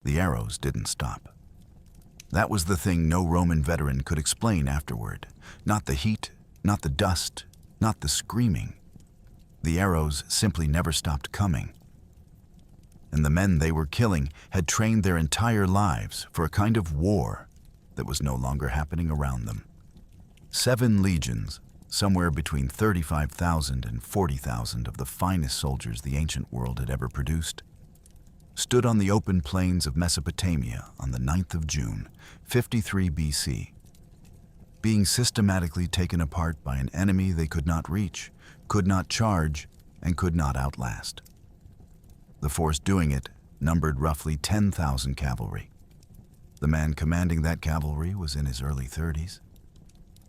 The arrows didn't stop. That was the thing no Roman veteran could explain afterward. Not the heat, not the dust, not the screaming. The arrows simply never stopped coming. And the men they were killing had trained their entire lives for a kind of war that was no longer happening around them. 7 legions, somewhere between 35,000 and 40,000 of the finest soldiers the ancient world had ever produced, stood on the open plains of Mesopotamia on the 9th of June, 53 BC, being systematically taken apart by an enemy they could not reach, could not charge, and could not outlast. The force doing it numbered roughly 10,000 cavalry. The man commanding that cavalry was in his early 30s,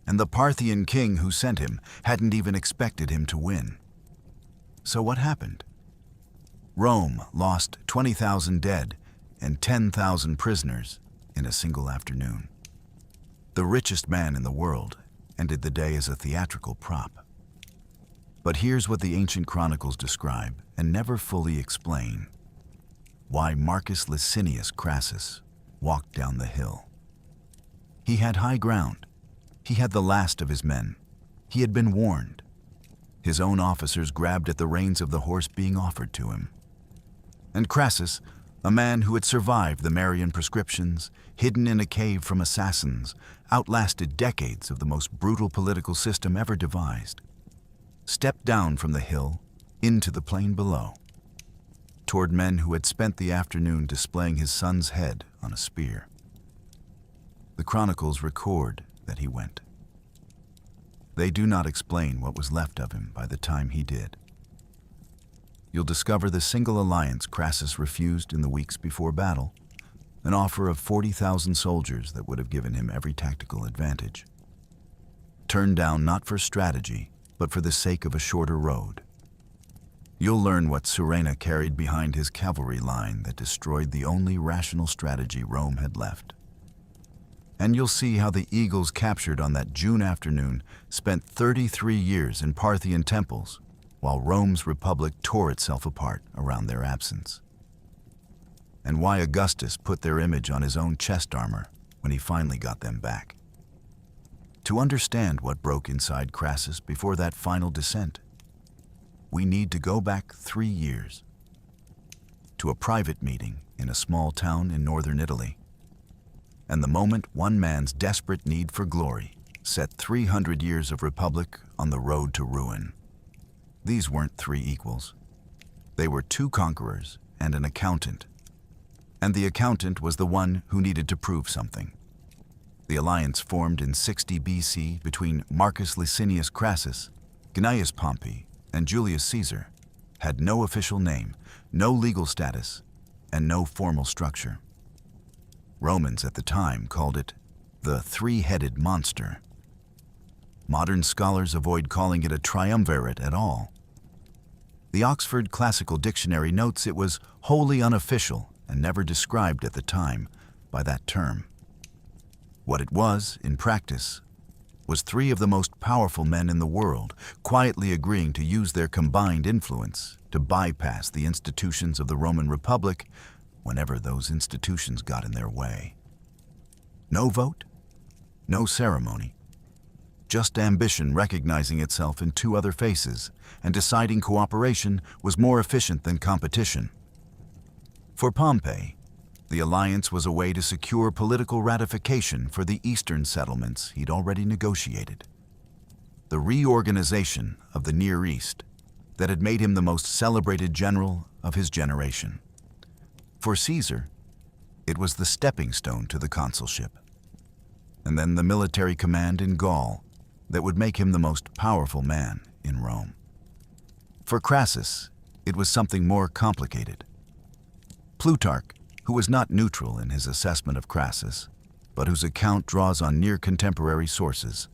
and the Parthian king who sent him hadn't even expected him to win. So what happened? Rome lost 20,000 dead and 10,000 prisoners in a single afternoon. The richest man in the world ended the day as a theatrical prop. But here's what the ancient chronicles describe and never fully explain: why Marcus Licinius Crassus walked down the hill. He had high ground. He had the last of his men. He had been warned. His own officers grabbed at the reins of the horse being offered to him. And Crassus, a man who had survived the Marian proscriptions, hidden in a cave from assassins, outlasted decades of the most brutal political system ever devised, stepped down from the hill into the plain below, toward men who had spent the afternoon displaying his son's head on a spear. The chronicles record that he went. They do not explain what was left of him by the time he did. You'll discover the single alliance Crassus refused in the weeks before battle, an offer of 40,000 soldiers that would have given him every tactical advantage. Turned down not for strategy, but for the sake of a shorter road. You'll learn what Surena carried behind his cavalry line that destroyed the only rational strategy Rome had left. And you'll see how the eagles captured on that June afternoon spent 33 years in Parthian temples, while Rome's republic tore itself apart around their absence. And why Augustus put their image on his own chest armor when he finally got them back. To understand what broke inside Crassus before that final descent, we need to go back 3 years, to a private meeting in a small town in northern Italy, and the moment one man's desperate need for glory set 300 years of republic on the road to ruin. These weren't 3 equals. They were 2 conquerors and an accountant. And the accountant was the one who needed to prove something. The alliance formed in 60 BC between Marcus Licinius Crassus, Gnaeus Pompey, and Julius Caesar had no official name, no legal status, and no formal structure. Romans at the time called it the three-headed monster. Modern scholars avoid calling it a triumvirate at all. The Oxford Classical Dictionary notes it was wholly unofficial and never described at the time by that term. What it was, in practice, was 3 of the most powerful men in the world quietly agreeing to use their combined influence to bypass the institutions of the Roman Republic whenever those institutions got in their way. No vote, no ceremony, just ambition recognizing itself in 2 other faces and deciding cooperation was more efficient than competition. For Pompey, the alliance was a way to secure political ratification for the eastern settlements he'd already negotiated. The reorganization of the Near East that had made him the most celebrated general of his generation. For Caesar, it was the stepping stone to the consulship, and then the military command in Gaul that would make him the most powerful man in Rome. For Crassus, it was something more complicated. Plutarch, who was not neutral in his assessment of Crassus, but whose account draws on near-contemporary sources,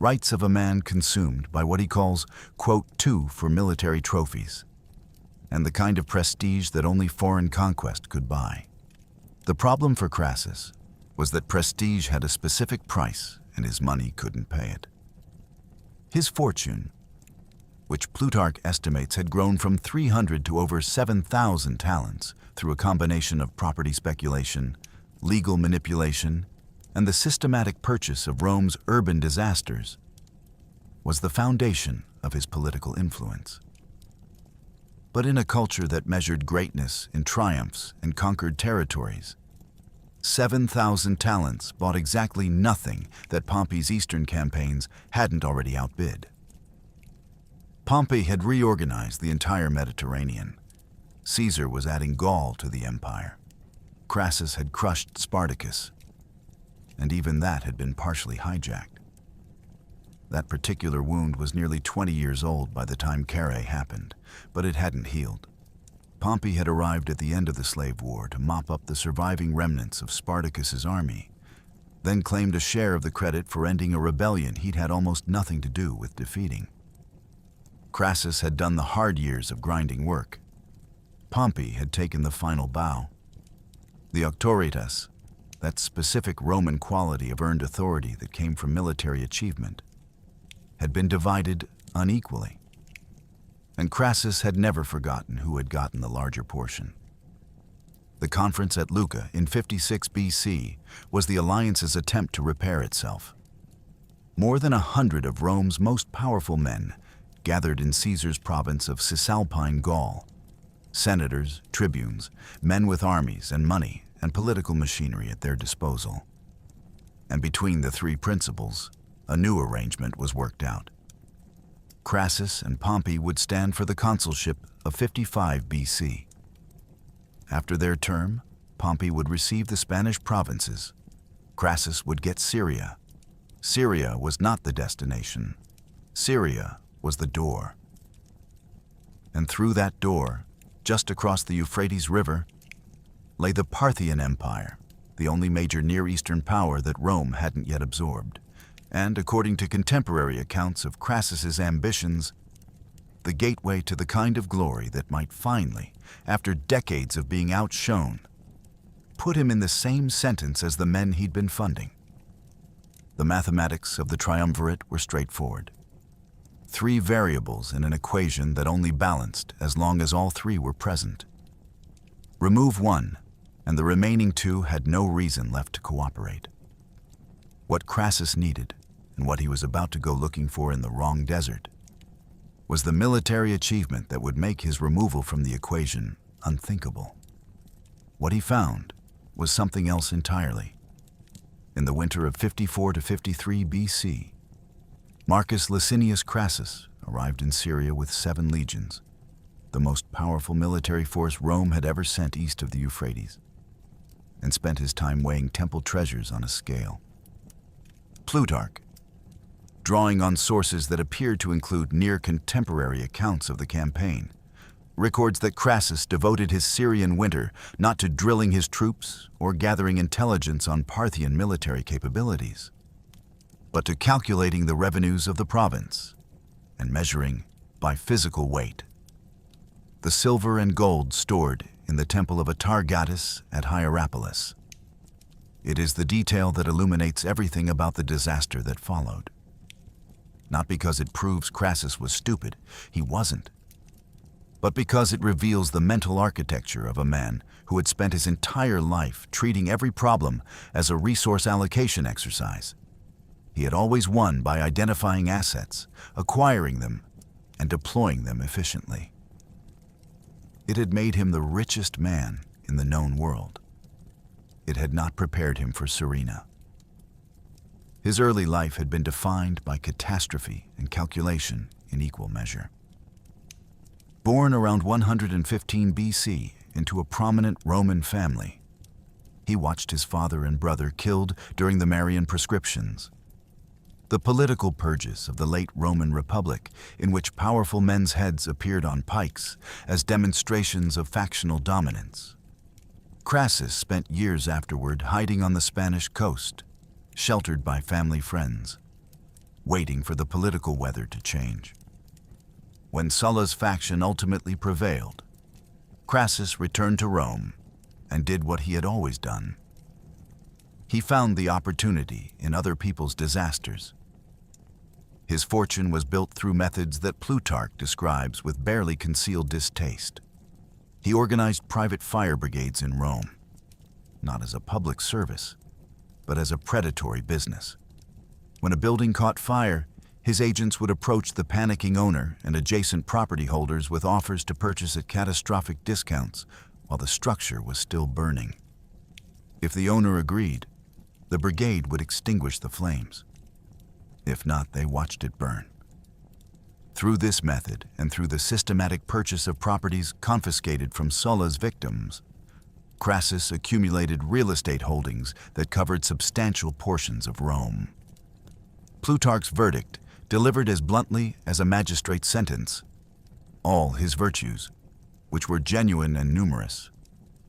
writes of a man consumed by what he calls, quote, "two for military trophies," and the kind of prestige that only foreign conquest could buy. The problem for Crassus was that prestige had a specific price and his money couldn't pay it. His fortune which Plutarch estimates had grown from 300 to over 7,000 talents through a combination of property speculation, legal manipulation, and the systematic purchase of Rome's urban disasters, was the foundation of his political influence. But in a culture that measured greatness in triumphs and conquered territories, 7,000 talents bought exactly nothing that Pompey's eastern campaigns hadn't already outbid. Pompey had reorganized the entire Mediterranean. Caesar was adding Gaul to the empire. Crassus had crushed Spartacus, and even that had been partially hijacked. That particular wound was nearly 20 years old by the time Carrhae happened, but it hadn't healed. Pompey had arrived at the end of the slave war to mop up the surviving remnants of Spartacus's army, then claimed a share of the credit for ending a rebellion he'd had almost nothing to do with defeating. Crassus had done the hard years of grinding work. Pompey had taken the final bow. The auctoritas, that specific Roman quality of earned authority that came from military achievement, had been divided unequally. And Crassus had never forgotten who had gotten the larger portion. The conference at Lucca in 56 BC was the alliance's attempt to repair itself. More than 100 of Rome's most powerful men gathered in Caesar's province of Cisalpine Gaul. Senators, tribunes, men with armies and money and political machinery at their disposal. And between the three principals, a new arrangement was worked out. Crassus and Pompey would stand for the consulship of 55 BC. After their term, Pompey would receive the Spanish provinces. Crassus would get Syria. Syria was not the destination. Syria was the door. And through that door, just across the Euphrates River, lay the Parthian Empire, the only major Near Eastern power that Rome hadn't yet absorbed, and, according to contemporary accounts of Crassus's ambitions, the gateway to the kind of glory that might finally, after decades of being outshone, put him in the same sentence as the men he'd been funding. The mathematics of the triumvirate were straightforward. 3 variables in an equation that only balanced as long as all 3 were present. Remove one, and the remaining 2 had no reason left to cooperate. What Crassus needed, and what he was about to go looking for in the wrong desert, was the military achievement that would make his removal from the equation unthinkable. What he found was something else entirely. In the winter of 54 to 53 BC, Marcus Licinius Crassus arrived in Syria with 7 legions, the most powerful military force Rome had ever sent east of the Euphrates, and spent his time weighing temple treasures on a scale. Plutarch, drawing on sources that appeared to include near-contemporary accounts of the campaign, records that Crassus devoted his Syrian winter not to drilling his troops or gathering intelligence on Parthian military capabilities, but to calculating the revenues of the province and measuring by physical weight the silver and gold stored in the temple of Atargatis at Hierapolis. It is the detail that illuminates everything about the disaster that followed. Not because it proves Crassus was stupid, he wasn't, but because it reveals the mental architecture of a man who had spent his entire life treating every problem as a resource allocation exercise. He had always won by identifying assets, acquiring them, and deploying them efficiently. It had made him the richest man in the known world. It had not prepared him for Surena. His early life had been defined by catastrophe and calculation in equal measure. Born around 115 BC into a prominent Roman family, he watched his father and brother killed during the Marian proscriptions, the political purges of the late Roman Republic, in which powerful men's heads appeared on pikes as demonstrations of factional dominance. Crassus spent years afterward hiding on the Spanish coast, sheltered by family friends, waiting for the political weather to change. When Sulla's faction ultimately prevailed, Crassus returned to Rome and did what he had always done. He found the opportunity in other people's disasters. His fortune was built through methods that Plutarch describes with barely concealed distaste. He organized private fire brigades in Rome, not as a public service, but as a predatory business. When a building caught fire, his agents would approach the panicking owner and adjacent property holders with offers to purchase at catastrophic discounts while the structure was still burning. If the owner agreed, the brigade would extinguish the flames. If not, they watched it burn. Through this method and through the systematic purchase of properties confiscated from Sulla's victims, Crassus accumulated real estate holdings that covered substantial portions of Rome. Plutarch's verdict, delivered as bluntly as a magistrate's sentence, all his virtues, which were genuine and numerous,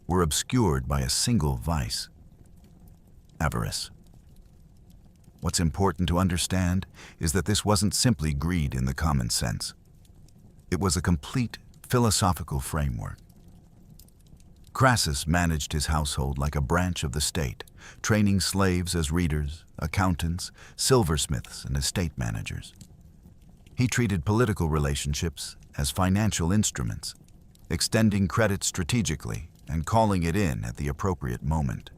were obscured by a single vice: avarice. What's important to understand is that this wasn't simply greed in the common sense. It was a complete philosophical framework. Crassus managed his household like a branch of the state, training slaves as readers, accountants, silversmiths, and estate managers. He treated political relationships as financial instruments, extending credit strategically and calling it in at the appropriate moment.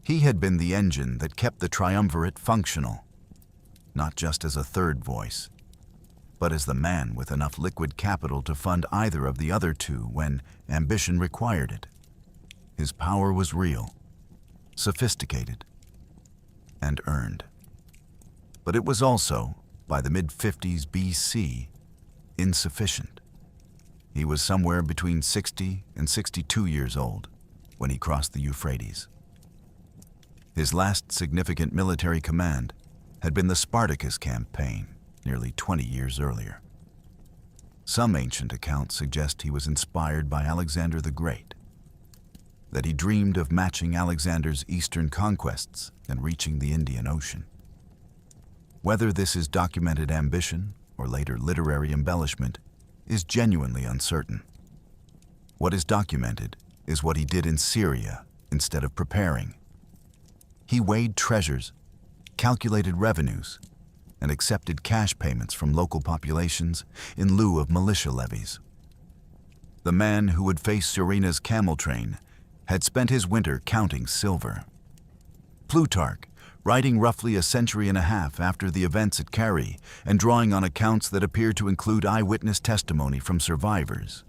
He had been the engine that kept the triumvirate functional, not just as a third voice, but as the man with enough liquid capital to fund either of the other two when ambition required it. His power was real, sophisticated, and earned. But it was also, by the mid-50s BC, insufficient. He was somewhere between 60 and 62 years old when he crossed the Euphrates. His last significant military command had been the Spartacus campaign, nearly 20 years earlier. Some ancient accounts suggest he was inspired by Alexander the Great, that he dreamed of matching Alexander's eastern conquests and reaching the Indian Ocean. Whether this is documented ambition or later literary embellishment is genuinely uncertain. What is documented is what he did in Syria instead of preparing. He weighed treasures, calculated revenues, and accepted cash payments from local populations in lieu of militia levies. The man who would face Surena's camel train had spent his winter counting silver. Plutarch, writing roughly a century and a half after the events at Carrhae and drawing on accounts that appear to include eyewitness testimony from survivors,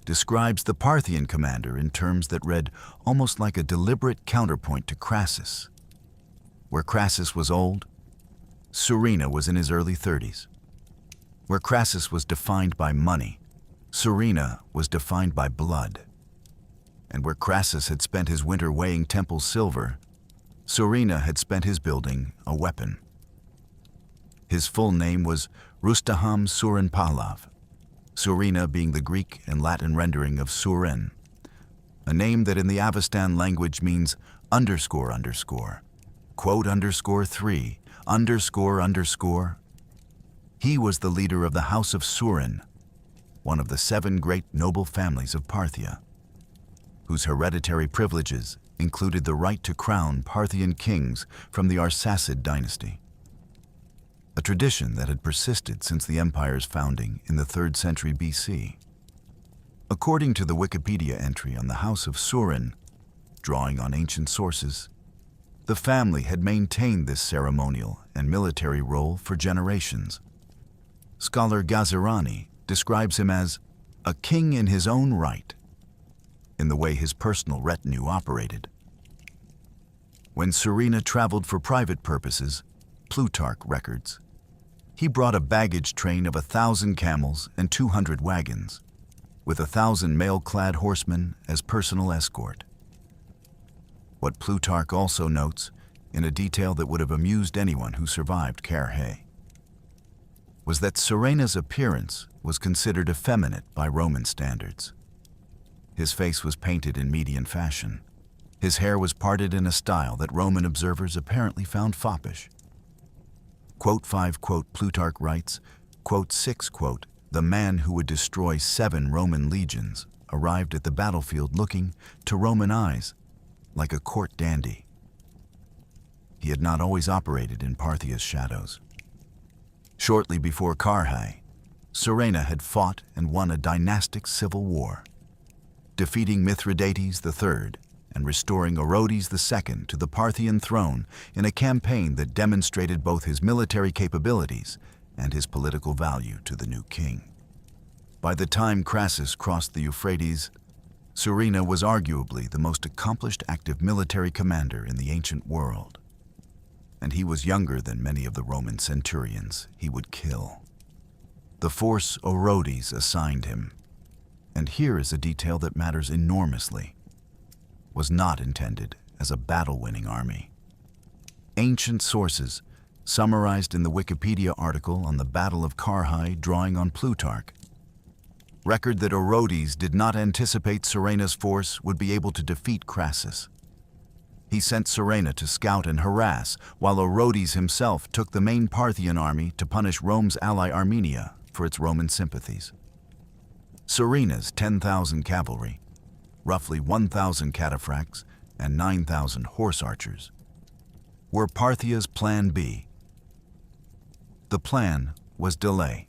describes the Parthian commander in terms that read almost like a deliberate counterpoint to Crassus. Where Crassus was old, Surena was in his early 30s. Where Crassus was defined by money, Surena was defined by blood. And where Crassus had spent his winter weighing temple silver, Surena had spent his building a weapon. His full name was Rustaham Suren Pahlav, Surena being the Greek and Latin rendering of Suren, a name that in the Avestan language means underscore underscore, quote underscore 3, underscore underscore. He was the leader of the House of Suren, one of the 7 great noble families of Parthia, whose hereditary privileges included the right to crown Parthian kings from the Arsacid dynasty, a tradition that had persisted since the empire's founding in the 3rd century BC. According to the Wikipedia entry on the House of Suren, drawing on ancient sources, the family had maintained this ceremonial and military role for generations. Scholar Gazarani describes him as a king in his own right, in the way his personal retinue operated. When Surena traveled for private purposes, Plutarch records, he brought a baggage train of 1,000 camels and 200 wagons, with 1,000 mail-clad horsemen as personal escort. What Plutarch also notes, in a detail that would have amused anyone who survived Carrhae, was that Surena's appearance was considered effeminate by Roman standards. His face was painted in Median fashion. His hair was parted in a style that Roman observers apparently found foppish. Quote 5, quote, Plutarch writes, quote 6, quote, the man who would destroy 7 Roman legions arrived at the battlefield looking, to Roman eyes, like a court dandy. He had not always operated in Parthia's shadows. Shortly before Carrhae, Surena had fought and won a dynastic civil war, defeating Mithridates III and restoring Orodes II to the Parthian throne in a campaign that demonstrated both his military capabilities and his political value to the new king. By the time Crassus crossed the Euphrates, Surena was arguably the most accomplished active military commander in the ancient world, and he was younger than many of the Roman centurions he would kill. The force Orodes assigned him, and here is a detail that matters enormously, was not intended as a battle-winning army. Ancient sources, summarized in the Wikipedia article on the Battle of Carrhae drawing on Plutarch, record that Orodes did not anticipate Surena's force would be able to defeat Crassus. He sent Surena to scout and harass, while Orodes himself took the main Parthian army to punish Rome's ally Armenia for its Roman sympathies. Surena's 10,000 cavalry, roughly 1,000 cataphracts and 9,000 horse archers, were Parthia's Plan B. The plan was delay.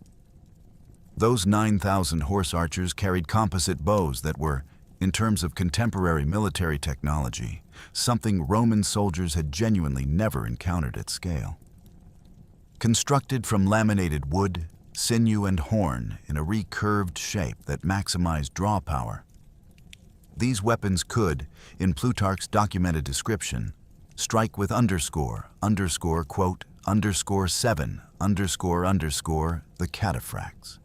Those 9,000 horse archers carried composite bows that were, in terms of contemporary military technology, something Roman soldiers had genuinely never encountered at scale. Constructed from laminated wood, sinew, and horn in a recurved shape that maximized draw power, these weapons could, in Plutarch's documented description, strike with quote, _7, the cataphracts.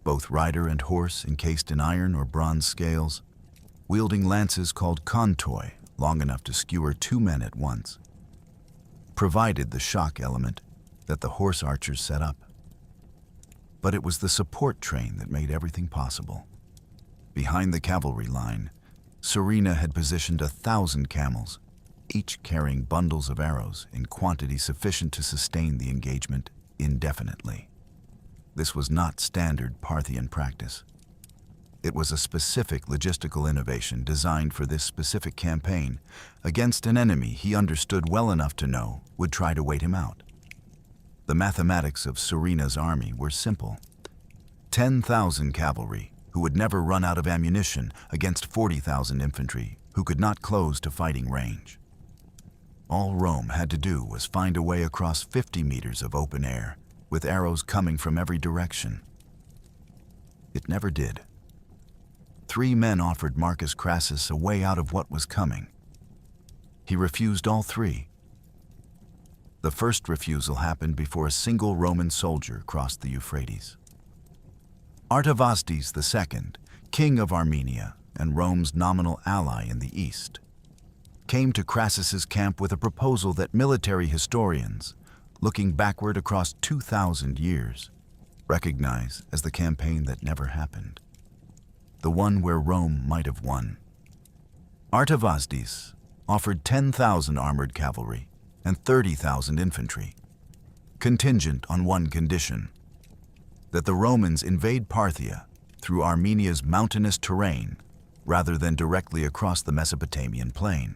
Both rider and horse encased in iron or bronze scales, wielding lances called kontoi, long enough to skewer 2 men at once, provided the shock element that the horse archers set up. But it was the support train that made everything possible. Behind the cavalry line, Surena had positioned 1,000 camels, each carrying bundles of arrows in quantity sufficient to sustain the engagement indefinitely. This was not standard Parthian practice. It was a specific logistical innovation designed for this specific campaign against an enemy he understood well enough to know would try to wait him out. The mathematics of Surena's army were simple. 10,000 cavalry who would never run out of ammunition against 40,000 infantry who could not close to fighting range. All Rome had to do was find a way across 50 meters of open air with arrows coming from every direction. It never did. 3 men offered Marcus Crassus a way out of what was coming. He refused all 3. The first refusal happened before a single Roman soldier crossed the Euphrates. Artavasdes II, king of Armenia and Rome's nominal ally in the east, came to Crassus's camp with a proposal that military historians, looking backward across 2,000 years, recognize as the campaign that never happened, the one where Rome might have won. Artavasdes offered 10,000 armored cavalry and 30,000 infantry, contingent on one condition: that the Romans invade Parthia through Armenia's mountainous terrain rather than directly across the Mesopotamian plain.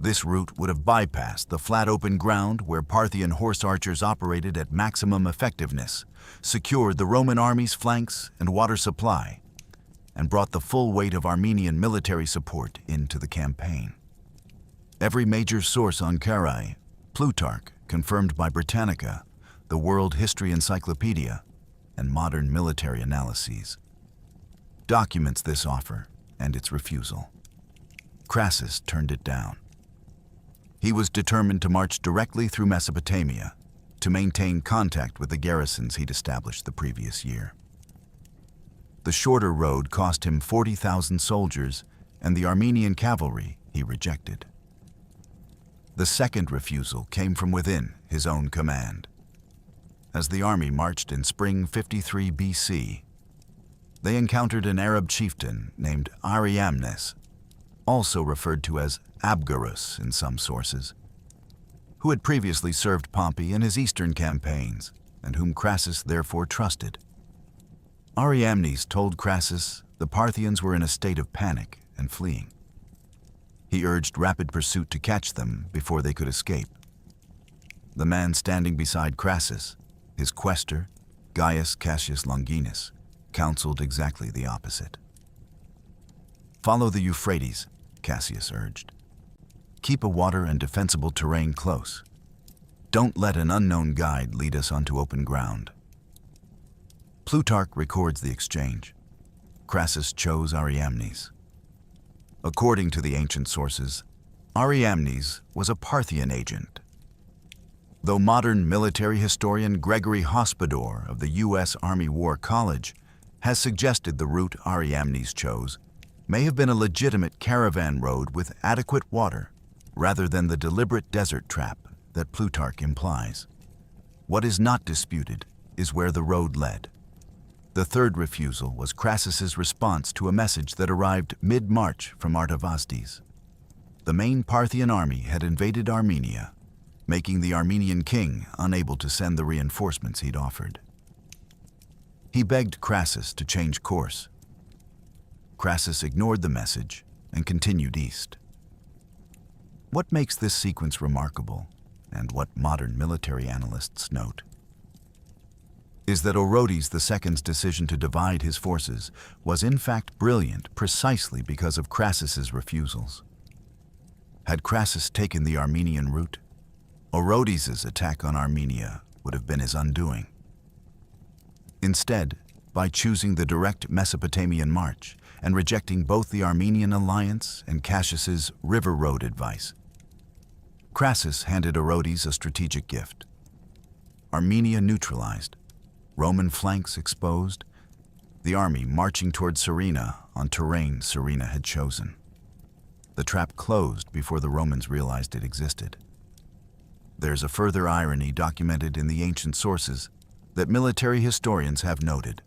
This route would have bypassed the flat open ground where Parthian horse archers operated at maximum effectiveness, secured the Roman army's flanks and water supply, and brought the full weight of Armenian military support into the campaign. Every major source on Carrhae, Plutarch, confirmed by Britannica, the World History Encyclopedia, and modern military analyses, documents this offer and its refusal. Crassus turned it down. He was determined to march directly through Mesopotamia to maintain contact with the garrisons he'd established the previous year. The shorter road cost him 40,000 soldiers and the Armenian cavalry he rejected. The second refusal came from within his own command. As the army marched in spring 53 BC, they encountered an Arab chieftain named Ariamnes, also referred to as Abgarus in some sources, who had previously served Pompey in his eastern campaigns and whom Crassus therefore trusted. Ariamnes told Crassus the Parthians were in a state of panic and fleeing. He urged rapid pursuit to catch them before they could escape. The man standing beside Crassus, His quaestor, Gaius Cassius Longinus, counseled exactly the opposite. "Follow the Euphrates," Cassius urged. "Keep a water and defensible terrain close. Don't let an unknown guide lead us onto open ground." Plutarch records the exchange. Crassus chose Ariamnes. According to the ancient sources, Ariamnes was a Parthian agent. Though modern military historian Gregory Hospodor of the U.S. Army War College has suggested the route Ariamnes chose may have been a legitimate caravan road with adequate water, rather than the deliberate desert trap that Plutarch implies. What is not disputed is where the road led. The third refusal was Crassus's response to a message that arrived mid-March from Artavasdes. The main Parthian army had invaded Armenia, making the Armenian king unable to send the reinforcements he'd offered. He begged Crassus to change course. Crassus ignored the message and continued east. What makes this sequence remarkable, and what modern military analysts note, is that Orodes II's decision to divide his forces was in fact brilliant precisely because of Crassus's refusals. Had Crassus taken the Armenian route, Orodes' attack on Armenia would have been his undoing. Instead, by choosing the direct Mesopotamian march and rejecting both the Armenian alliance and Cassius's river road advice, Crassus handed Orodes a strategic gift. Armenia neutralized, Roman flanks exposed, the army marching toward Surena on terrain Surena had chosen. The trap closed before the Romans realized it existed. There's a further irony documented in the ancient sources that military historians have noted.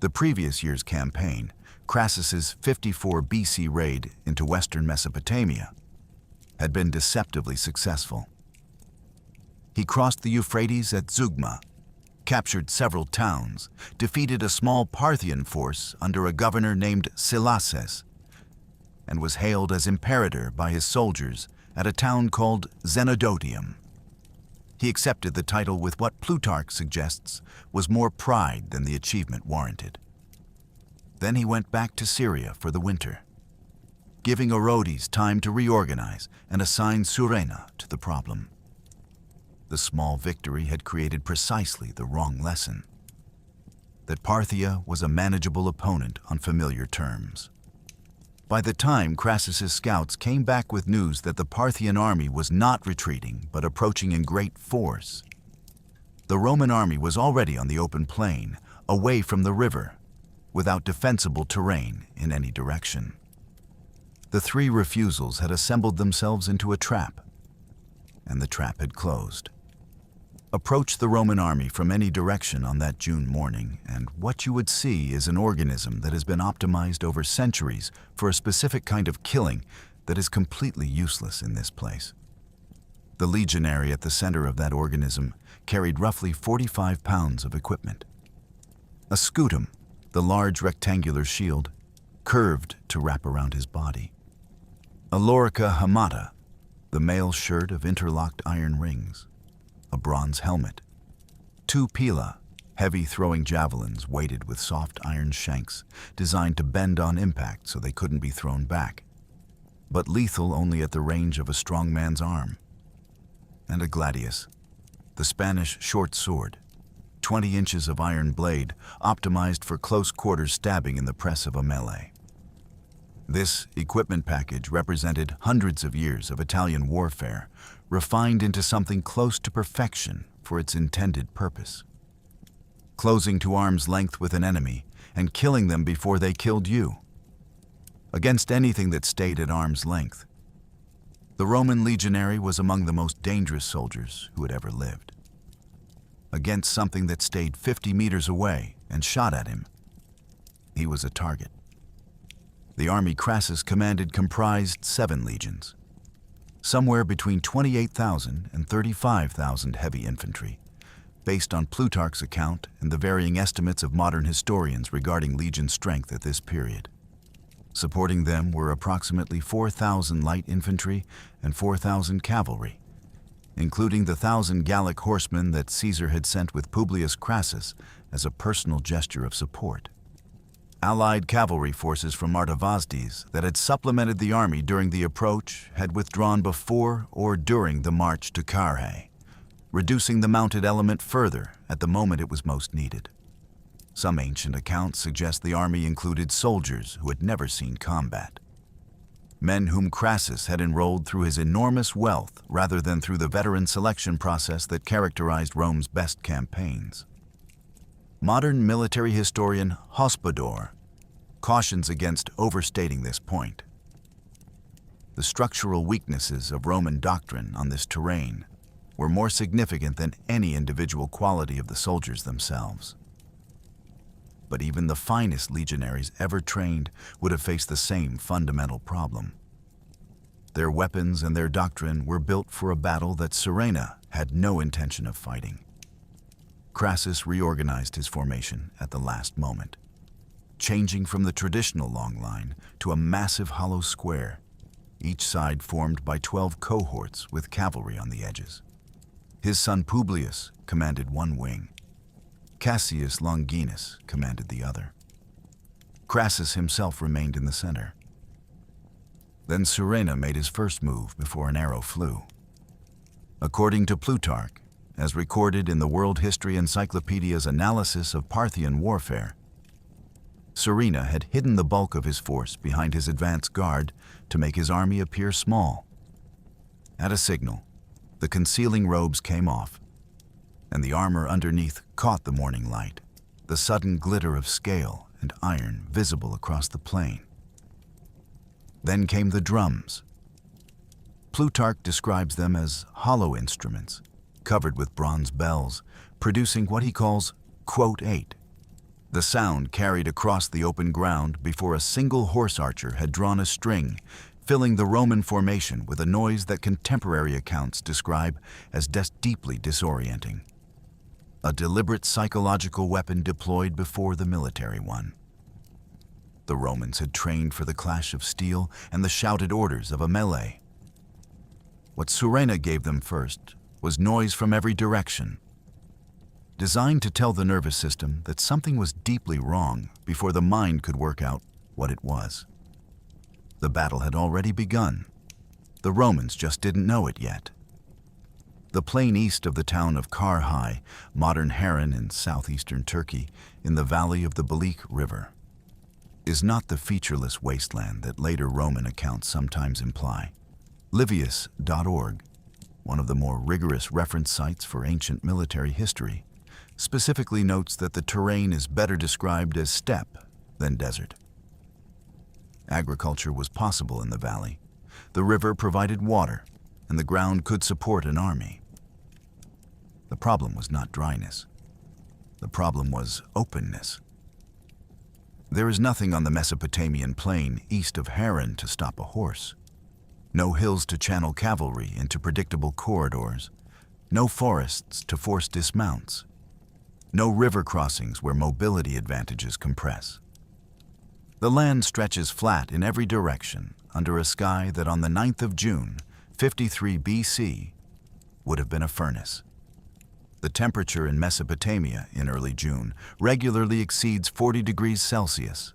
The previous year's campaign, Crassus's 54 BC raid into western Mesopotamia, had been deceptively successful. He crossed the Euphrates at Zeugma, captured several towns, defeated a small Parthian force under a governor named Silasses, and was hailed as imperator by his soldiers at a town called Zenodotium. He accepted the title with what Plutarch suggests was more pride than the achievement warranted. Then he went back to Syria for the winter, giving Orodes time to reorganize and assign Surena to the problem. The small victory had created precisely the wrong lesson: that Parthia was a manageable opponent on familiar terms. By the time Crassus's scouts came back with news that the Parthian army was not retreating but approaching in great force, the Roman army was already on the open plain, away from the river, without defensible terrain in any direction. The three refusals had assembled themselves into a trap, and the trap had closed. Approach the Roman army from any direction on that June morning, and what you would see is an organism that has been optimized over centuries for a specific kind of killing that is completely useless in this place. The legionary at the center of that organism carried roughly 45 pounds of equipment. A scutum, the large rectangular shield, curved to wrap around his body. A lorica hamata, the mail shirt of interlocked iron rings. A bronze helmet. 2 pila, heavy throwing javelins weighted with soft iron shanks, designed to bend on impact so they couldn't be thrown back, but lethal only at the range of a strong man's arm. And a gladius, the Spanish short sword, 20 inches of iron blade, optimized for close quarters stabbing in the press of a melee. This equipment package represented hundreds of years of Italian warfare, refined into something close to perfection for its intended purpose. Closing to arm's length with an enemy and killing them before they killed you. Against anything that stayed at arm's length. The Roman legionary was among the most dangerous soldiers who had ever lived. Against something that stayed 50 meters away and shot at him, he was a target. The army Crassus commanded comprised 7 legions, somewhere between 28,000 and 35,000 heavy infantry, based on Plutarch's account and the varying estimates of modern historians regarding legion strength at this period. Supporting them were approximately 4,000 light infantry and 4,000 cavalry, including the 1,000 Gallic horsemen that Caesar had sent with Publius Crassus as a personal gesture of support. Allied cavalry forces from Artavasdes that had supplemented the army during the approach had withdrawn before or during the march to Carrhae, reducing the mounted element further at the moment it was most needed. Some ancient accounts suggest the army included soldiers who had never seen combat, men whom Crassus had enrolled through his enormous wealth rather than through the veteran selection process that characterized Rome's best campaigns. Modern military historian Hospodor cautions against overstating this point. The structural weaknesses of Roman doctrine on this terrain were more significant than any individual quality of the soldiers themselves. But even the finest legionaries ever trained would have faced the same fundamental problem. Their weapons and their doctrine were built for a battle that Surena had no intention of fighting. Crassus reorganized his formation at the last moment, changing from the traditional long line to a massive hollow square, each side formed by 12 cohorts with cavalry on the edges. His son Publius commanded one wing. Cassius Longinus commanded the other. Crassus himself remained in the center. Then Surena made his first move before an arrow flew. According to Plutarch, as recorded in the World History Encyclopedia's analysis of Parthian warfare, Surena had hidden the bulk of his force behind his advance guard to make his army appear small. At a signal, the concealing robes came off, and the armor underneath caught the morning light, the sudden glitter of scale and iron visible across the plain. Then came the drums. Plutarch describes them as hollow instruments, covered with bronze bells, producing what he calls quote 8. The sound carried across the open ground before a single horse archer had drawn a string, filling the Roman formation with a noise that contemporary accounts describe as deeply disorienting. A deliberate psychological weapon deployed before the military one. The Romans had trained for the clash of steel and the shouted orders of a melee. What Surena gave them first was noise from every direction, designed to tell the nervous system that something was deeply wrong before the mind could work out what it was. The battle had already begun. The Romans just didn't know it yet. The plain east of the town of Carrhae, modern Harran in southeastern Turkey, in the valley of the Belek River, is not the featureless wasteland that later Roman accounts sometimes imply. Livius.org, one of the more rigorous reference sites for ancient military history, specifically notes that the terrain is better described as steppe than desert. Agriculture was possible in the valley. The river provided water, and the ground could support an army. The problem was not dryness. The problem was openness. There is nothing on the Mesopotamian plain east of Harran to stop a horse. No hills to channel cavalry into predictable corridors. No forests to force dismounts. No river crossings where mobility advantages compress. The land stretches flat in every direction under a sky that on the 9th of June, 53 BC, would have been a furnace. The temperature in Mesopotamia in early June regularly exceeds 40 degrees Celsius.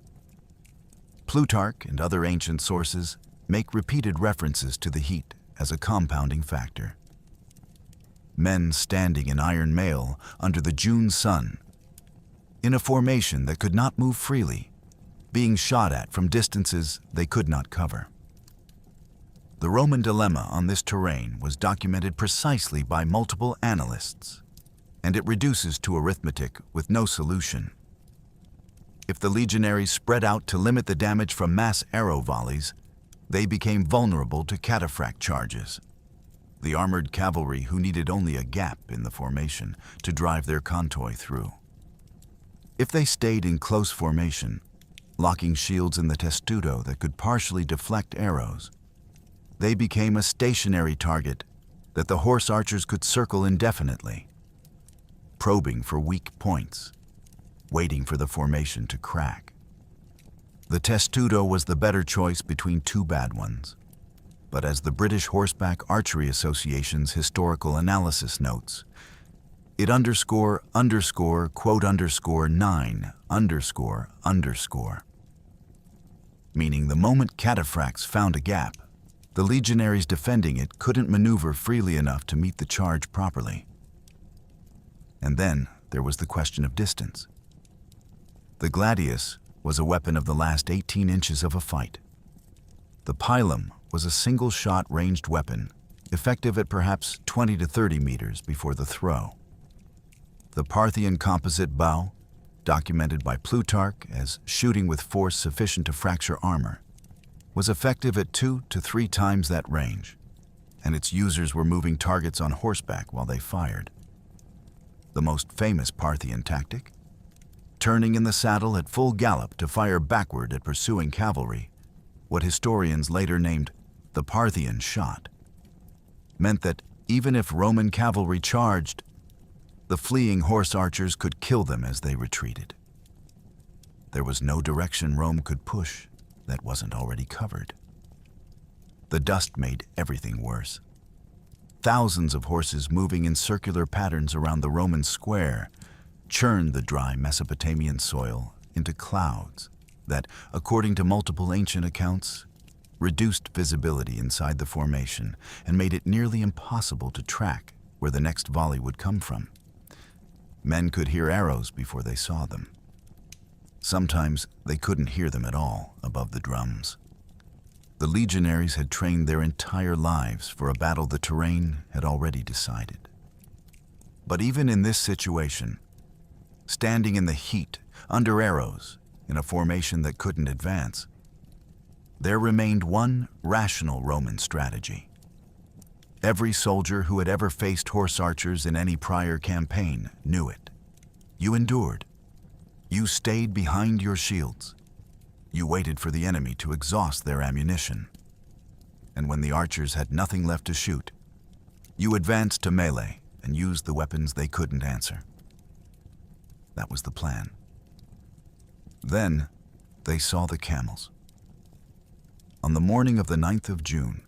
Plutarch and other ancient sources make repeated references to the heat as a compounding factor. Men standing in iron mail under the June sun, in a formation that could not move freely, being shot at from distances they could not cover. The Roman dilemma on this terrain was documented precisely by multiple analysts, and it reduces to arithmetic with no solution. If the legionaries spread out to limit the damage from mass arrow volleys, they became vulnerable to catastrophic charges. The armored cavalry who needed only a gap in the formation to drive their convoy through. If they stayed in close formation, locking shields in the testudo that could partially deflect arrows, they became a stationary target that the horse archers could circle indefinitely, probing for weak points, waiting for the formation to crack. The testudo was the better choice between two bad ones. but as the British Horseback Archery Association's historical analysis notes, it underscore, quote underscore 9, underscore, meaning the moment cataphracts found a gap, the legionaries defending it couldn't maneuver freely enough to meet the charge properly. And then there was the question of distance. The gladius was a weapon of the last 18 inches of a fight. The pilum was a single-shot ranged weapon, effective at perhaps 20 to 30 meters before the throw. The Parthian composite bow, documented by Plutarch as shooting with force sufficient to fracture armor, was effective at 2 to 3 times that range, and its users were moving targets on horseback while they fired. The most famous Parthian tactic, turning in the saddle at full gallop to fire backward at pursuing cavalry, what historians later named the Parthian shot, meant that even if Roman cavalry charged, the fleeing horse archers could kill them as they retreated. There was no direction Rome could push that wasn't already covered. The dust made everything worse. Thousands of horses moving in circular patterns around the Roman square churned the dry Mesopotamian soil into clouds that, according to multiple ancient accounts, reduced visibility inside the formation and made it nearly impossible to track where the next volley would come from. Men could hear arrows before they saw them. Sometimes they couldn't hear them at all above the drums. The legionaries had trained their entire lives for a battle the terrain had already decided. But even in this situation, standing in the heat, under arrows, in a formation that couldn't advance, there remained one rational Roman strategy. Every soldier who had ever faced horse archers in any prior campaign knew it. You endured. You stayed behind your shields. You waited for the enemy to exhaust their ammunition. And when the archers had nothing left to shoot, you advanced to melee and used the weapons they couldn't answer. That was the plan. Then they saw the camels. On the morning of the 9th of June,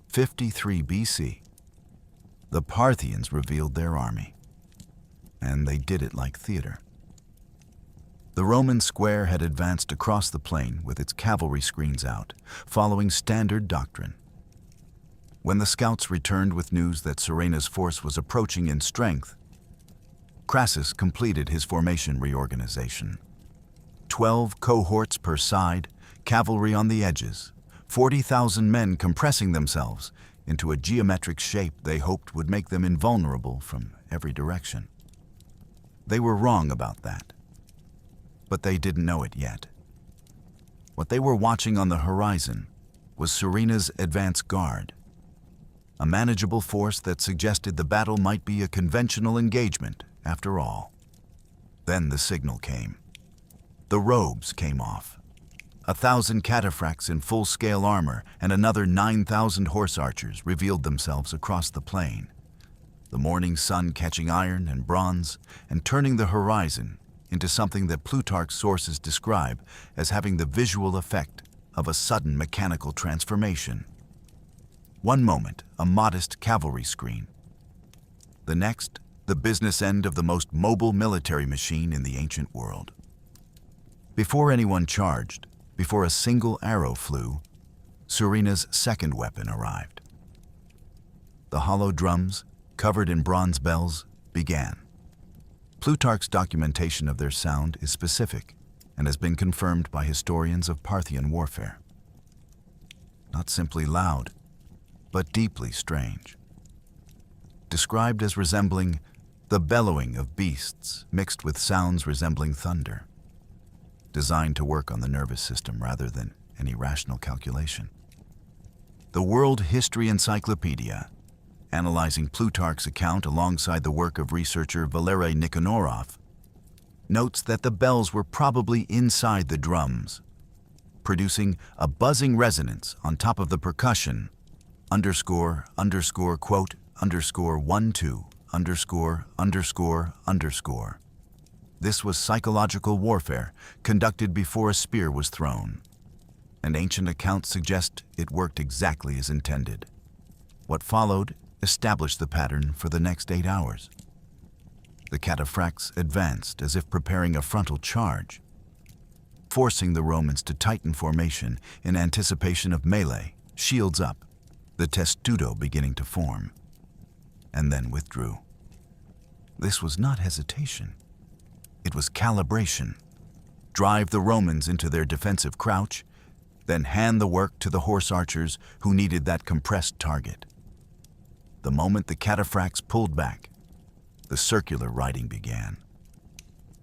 53 BC, the Parthians revealed their army. And they did it like theater. The Roman square had advanced across the plain with its cavalry screens out, following standard doctrine. When the scouts returned with news that Surena's force was approaching in strength, Crassus completed his formation reorganization. 12 cohorts per side, cavalry on the edges, 40,000 men compressing themselves into a geometric shape they hoped would make them invulnerable from every direction. They were wrong about that. But they didn't know it yet. What they were watching on the horizon was Surena's advance guard, a manageable force that suggested the battle might be a conventional engagement after all. Then the signal came. The robes came off. 1,000 cataphracts in full-scale armor and another 9,000 horse archers revealed themselves across the plain, the morning sun catching iron and bronze and turning the horizon into something that Plutarch's sources describe as having the visual effect of a sudden mechanical transformation. One moment, a modest cavalry screen. The next, the business end of the most mobile military machine in the ancient world. Before anyone charged, before a single arrow flew, Surena's second weapon arrived. The hollow drums, covered in bronze bells, began. Plutarch's documentation of their sound is specific and has been confirmed by historians of Parthian warfare. Not simply loud, but deeply strange. Described as resembling the bellowing of beasts mixed with sounds resembling thunder, designed to work on the nervous system rather than any rational calculation. The World History Encyclopedia, analyzing Plutarch's account alongside the work of researcher Valery Nikanorov, notes that the bells were probably inside the drums, producing a buzzing resonance on top of the percussion, underscore, quote, underscore 12, underscore. This was psychological warfare conducted before a spear was thrown. and ancient accounts suggest it worked exactly as intended. What followed established the pattern for the next 8 hours. The cataphracts advanced as if preparing a frontal charge, forcing the Romans to tighten formation in anticipation of melee, shields up, the testudo beginning to form, and then withdrew. This was not hesitation. It was calibration. Drive the Romans into their defensive crouch, then hand the work to the horse archers who needed that compressed target. The moment the cataphracts pulled back, the circular riding began.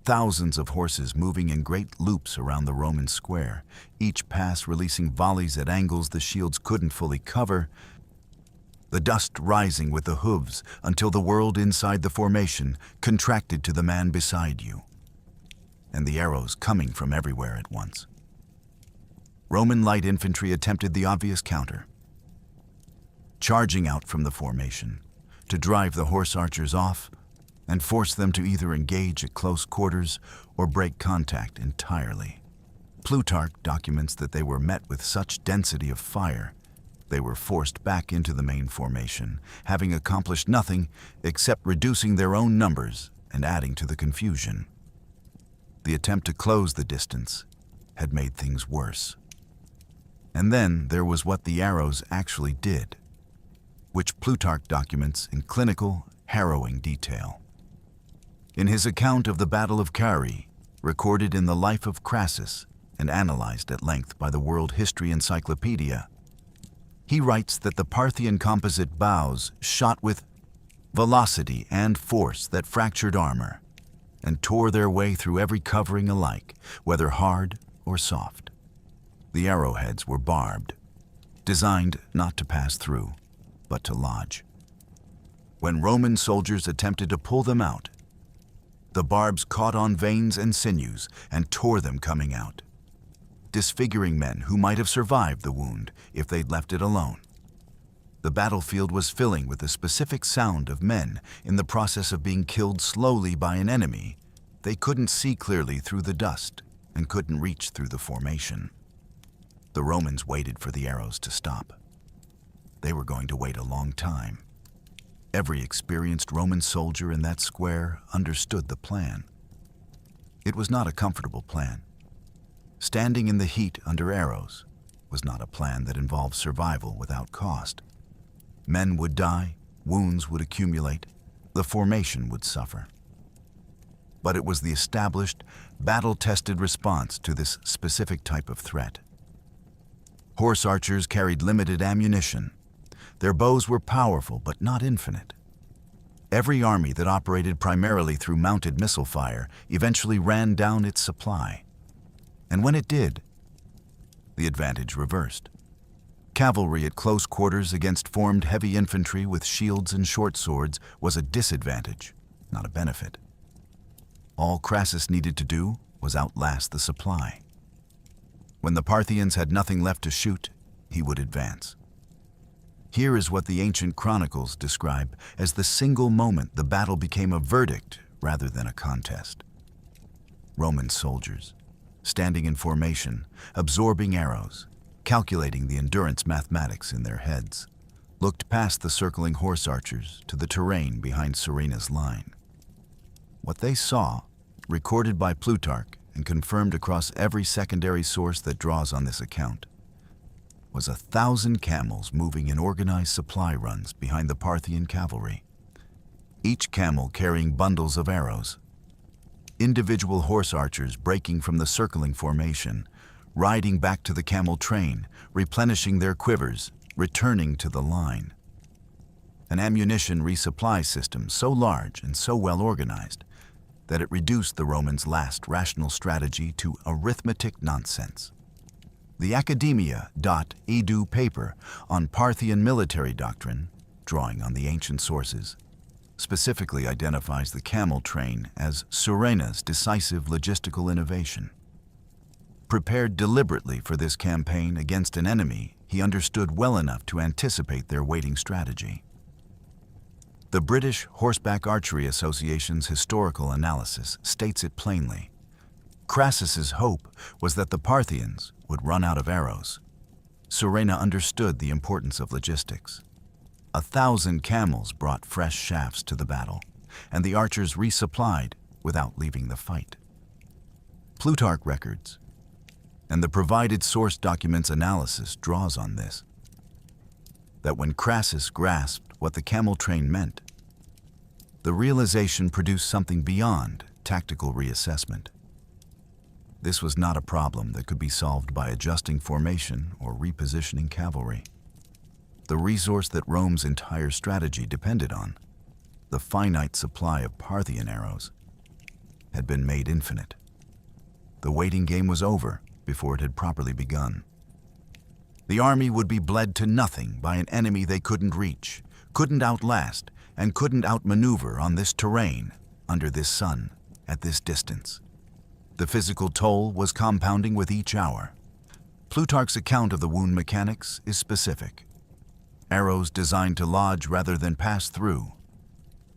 Thousands of horses moving in great loops around the Roman square, each pass releasing volleys at angles the shields couldn't fully cover, the dust rising with the hooves until the world inside the formation contracted to the man beside you, and the arrows coming from everywhere at once. Roman light infantry attempted the obvious counter, charging out from the formation to drive the horse archers off and force them to either engage at close quarters or break contact entirely. Plutarch documents that they were met with such density of fire, they were forced back into the main formation, having accomplished nothing except reducing their own numbers and adding to the confusion. The attempt to close the distance had made things worse. And then there was what the arrows actually did, which Plutarch documents in clinical, harrowing detail. In his account of the Battle of Carrhae, recorded in the Life of Crassus and analyzed at length by the World History Encyclopedia, he writes that the Parthian composite bows shot with velocity and force that fractured armor and tore their way through every covering alike, whether hard or soft. The arrowheads were barbed, designed not to pass through, but to lodge. When Roman soldiers attempted to pull them out, the barbs caught on veins and sinews and tore them coming out, disfiguring men who might have survived the wound if they'd left it alone. The battlefield was filling with the specific sound of men in the process of being killed slowly by an enemy they couldn't see clearly through the dust and couldn't reach through the formation. The Romans waited for the arrows to stop. They were going to wait a long time. Every experienced Roman soldier in that square understood the plan. It was not a comfortable plan. Standing in the heat under arrows was not a plan that involved survival without cost. Men would die, wounds would accumulate, the formation would suffer. But it was the established, battle-tested response to this specific type of threat. Horse archers carried limited ammunition. Their bows were powerful, but not infinite. Every army that operated primarily through mounted missile fire eventually ran down its supply. And when it did, the advantage reversed. Cavalry at close quarters against formed heavy infantry with shields and short swords was a disadvantage, not a benefit. All Crassus needed to do was outlast the supply. When the Parthians had nothing left to shoot, he would advance. Here is what the ancient chronicles describe as the single moment the battle became a verdict rather than a contest. Roman soldiers, standing in formation, absorbing arrows, calculating the endurance mathematics in their heads, looked past the circling horse archers to the terrain behind Surena's line. What they saw, recorded by Plutarch and confirmed across every secondary source that draws on this account, was 1,000 camels moving in organized supply runs behind the Parthian cavalry, each camel carrying bundles of arrows. Individual horse archers breaking from the circling formation, riding back to the camel train, replenishing their quivers, returning to the line. An ammunition resupply system so large and so well organized that it reduced the Romans' last rational strategy to arithmetic nonsense. The Academia.edu paper on Parthian military doctrine, drawing on the ancient sources, specifically identifies the camel train as Surena's decisive logistical innovation. Prepared deliberately for this campaign against an enemy he understood well enough to anticipate their waiting strategy. The British Horseback Archery Association's historical analysis states it plainly. Crassus's hope was that the Parthians, would run out of arrows, Surena understood the importance of logistics. 1,000 camels brought fresh shafts to the battle, and the archers resupplied without leaving the fight. Plutarch records and the provided source documents analysis draws on this, that when Crassus grasped what the camel train meant, the realization produced something beyond tactical reassessment. This was not a problem that could be solved by adjusting formation or repositioning cavalry. The resource that Rome's entire strategy depended on, the finite supply of Parthian arrows, had been made infinite. The waiting game was over before it had properly begun. The army would be bled to nothing by an enemy they couldn't reach, couldn't outlast, and couldn't outmaneuver on this terrain, under this sun, at this distance. The physical toll was compounding with each hour. Plutarch's account of the wound mechanics is specific. Arrows designed to lodge rather than pass through.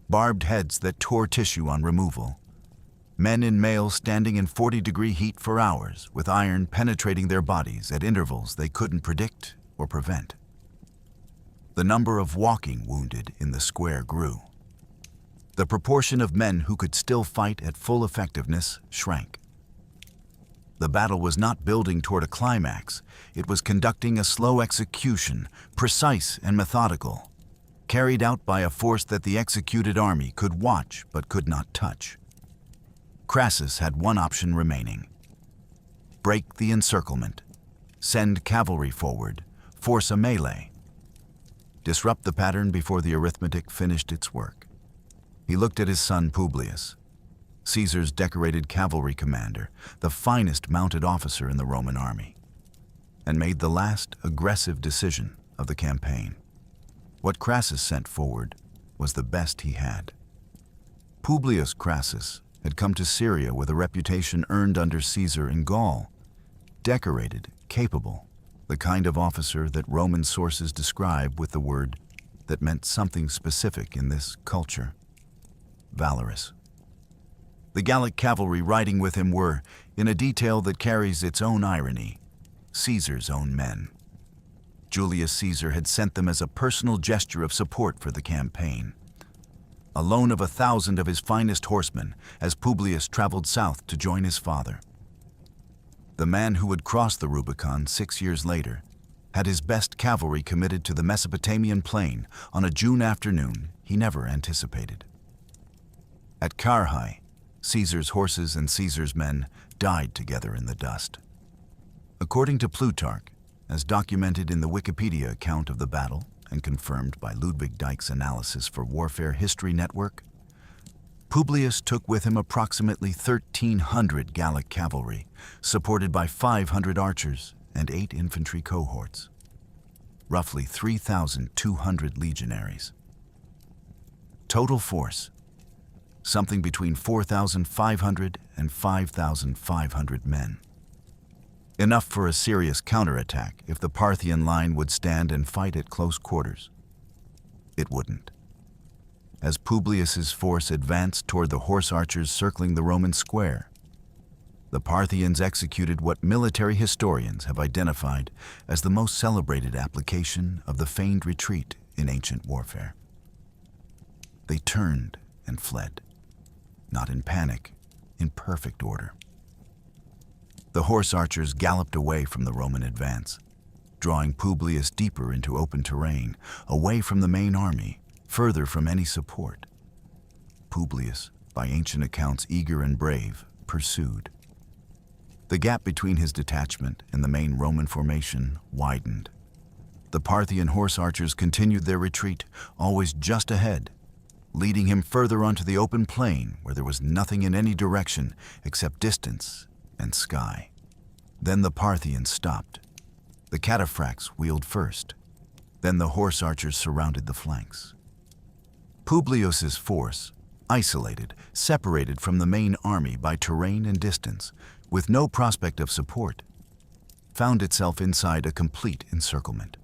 Barbed heads that tore tissue on removal. Men in mail standing in 40-degree heat for hours, with iron penetrating their bodies at intervals they couldn't predict or prevent. The number of walking wounded in the square grew. The proportion of men who could still fight at full effectiveness shrank. The battle was not building toward a climax, it was conducting a slow execution, precise and methodical, carried out by a force that the executed army could watch but could not touch. Crassus had one option remaining: break the encirclement, send cavalry forward, force a melee, disrupt the pattern before the arithmetic finished its work. He looked at his son Publius, Caesar's decorated cavalry commander, the finest mounted officer in the Roman army, and made the last aggressive decision of the campaign. What Crassus sent forward was the best he had. Publius Crassus had come to Syria with a reputation earned under Caesar in Gaul, decorated, capable, the kind of officer that Roman sources describe with the word that meant something specific in this culture: valorous. The Gallic cavalry riding with him were, in a detail that carries its own irony, Caesar's own men. Julius Caesar had sent them as a personal gesture of support for the campaign. A loan of 1,000 of his finest horsemen as Publius traveled south to join his father. The man who would cross the Rubicon 6 years later had his best cavalry committed to the Mesopotamian plain on a June afternoon he never anticipated. At Carrhae, Caesar's horses and Caesar's men died together in the dust. According to Plutarch, as documented in the Wikipedia account of the battle and confirmed by Ludwig Dyk's analysis for Warfare History Network, Publius took with him approximately 1,300 Gallic cavalry, supported by 500 archers and 8 infantry cohorts. Roughly 3,200 legionaries. Total force: something between 4,500 and 5,500 men. Enough for a serious counterattack if the Parthian line would stand and fight at close quarters. It wouldn't. As Publius's force advanced toward the horse archers circling the Roman square, the Parthians executed what military historians have identified as the most celebrated application of the feigned retreat in ancient warfare. They turned and fled, not in panic, in perfect order. The horse archers galloped away from the Roman advance, drawing Publius deeper into open terrain, away from the main army, further from any support. Publius, by ancient accounts eager and brave, pursued. The gap between his detachment and the main Roman formation widened. The Parthian horse archers continued their retreat, always just ahead, leading him further onto the open plain where there was nothing in any direction except distance and sky. Then the Parthians stopped. The cataphracts wheeled first. Then the horse archers surrounded the flanks. Publius's force, isolated, separated from the main army by terrain and distance, with no prospect of support, found itself inside a complete encirclement.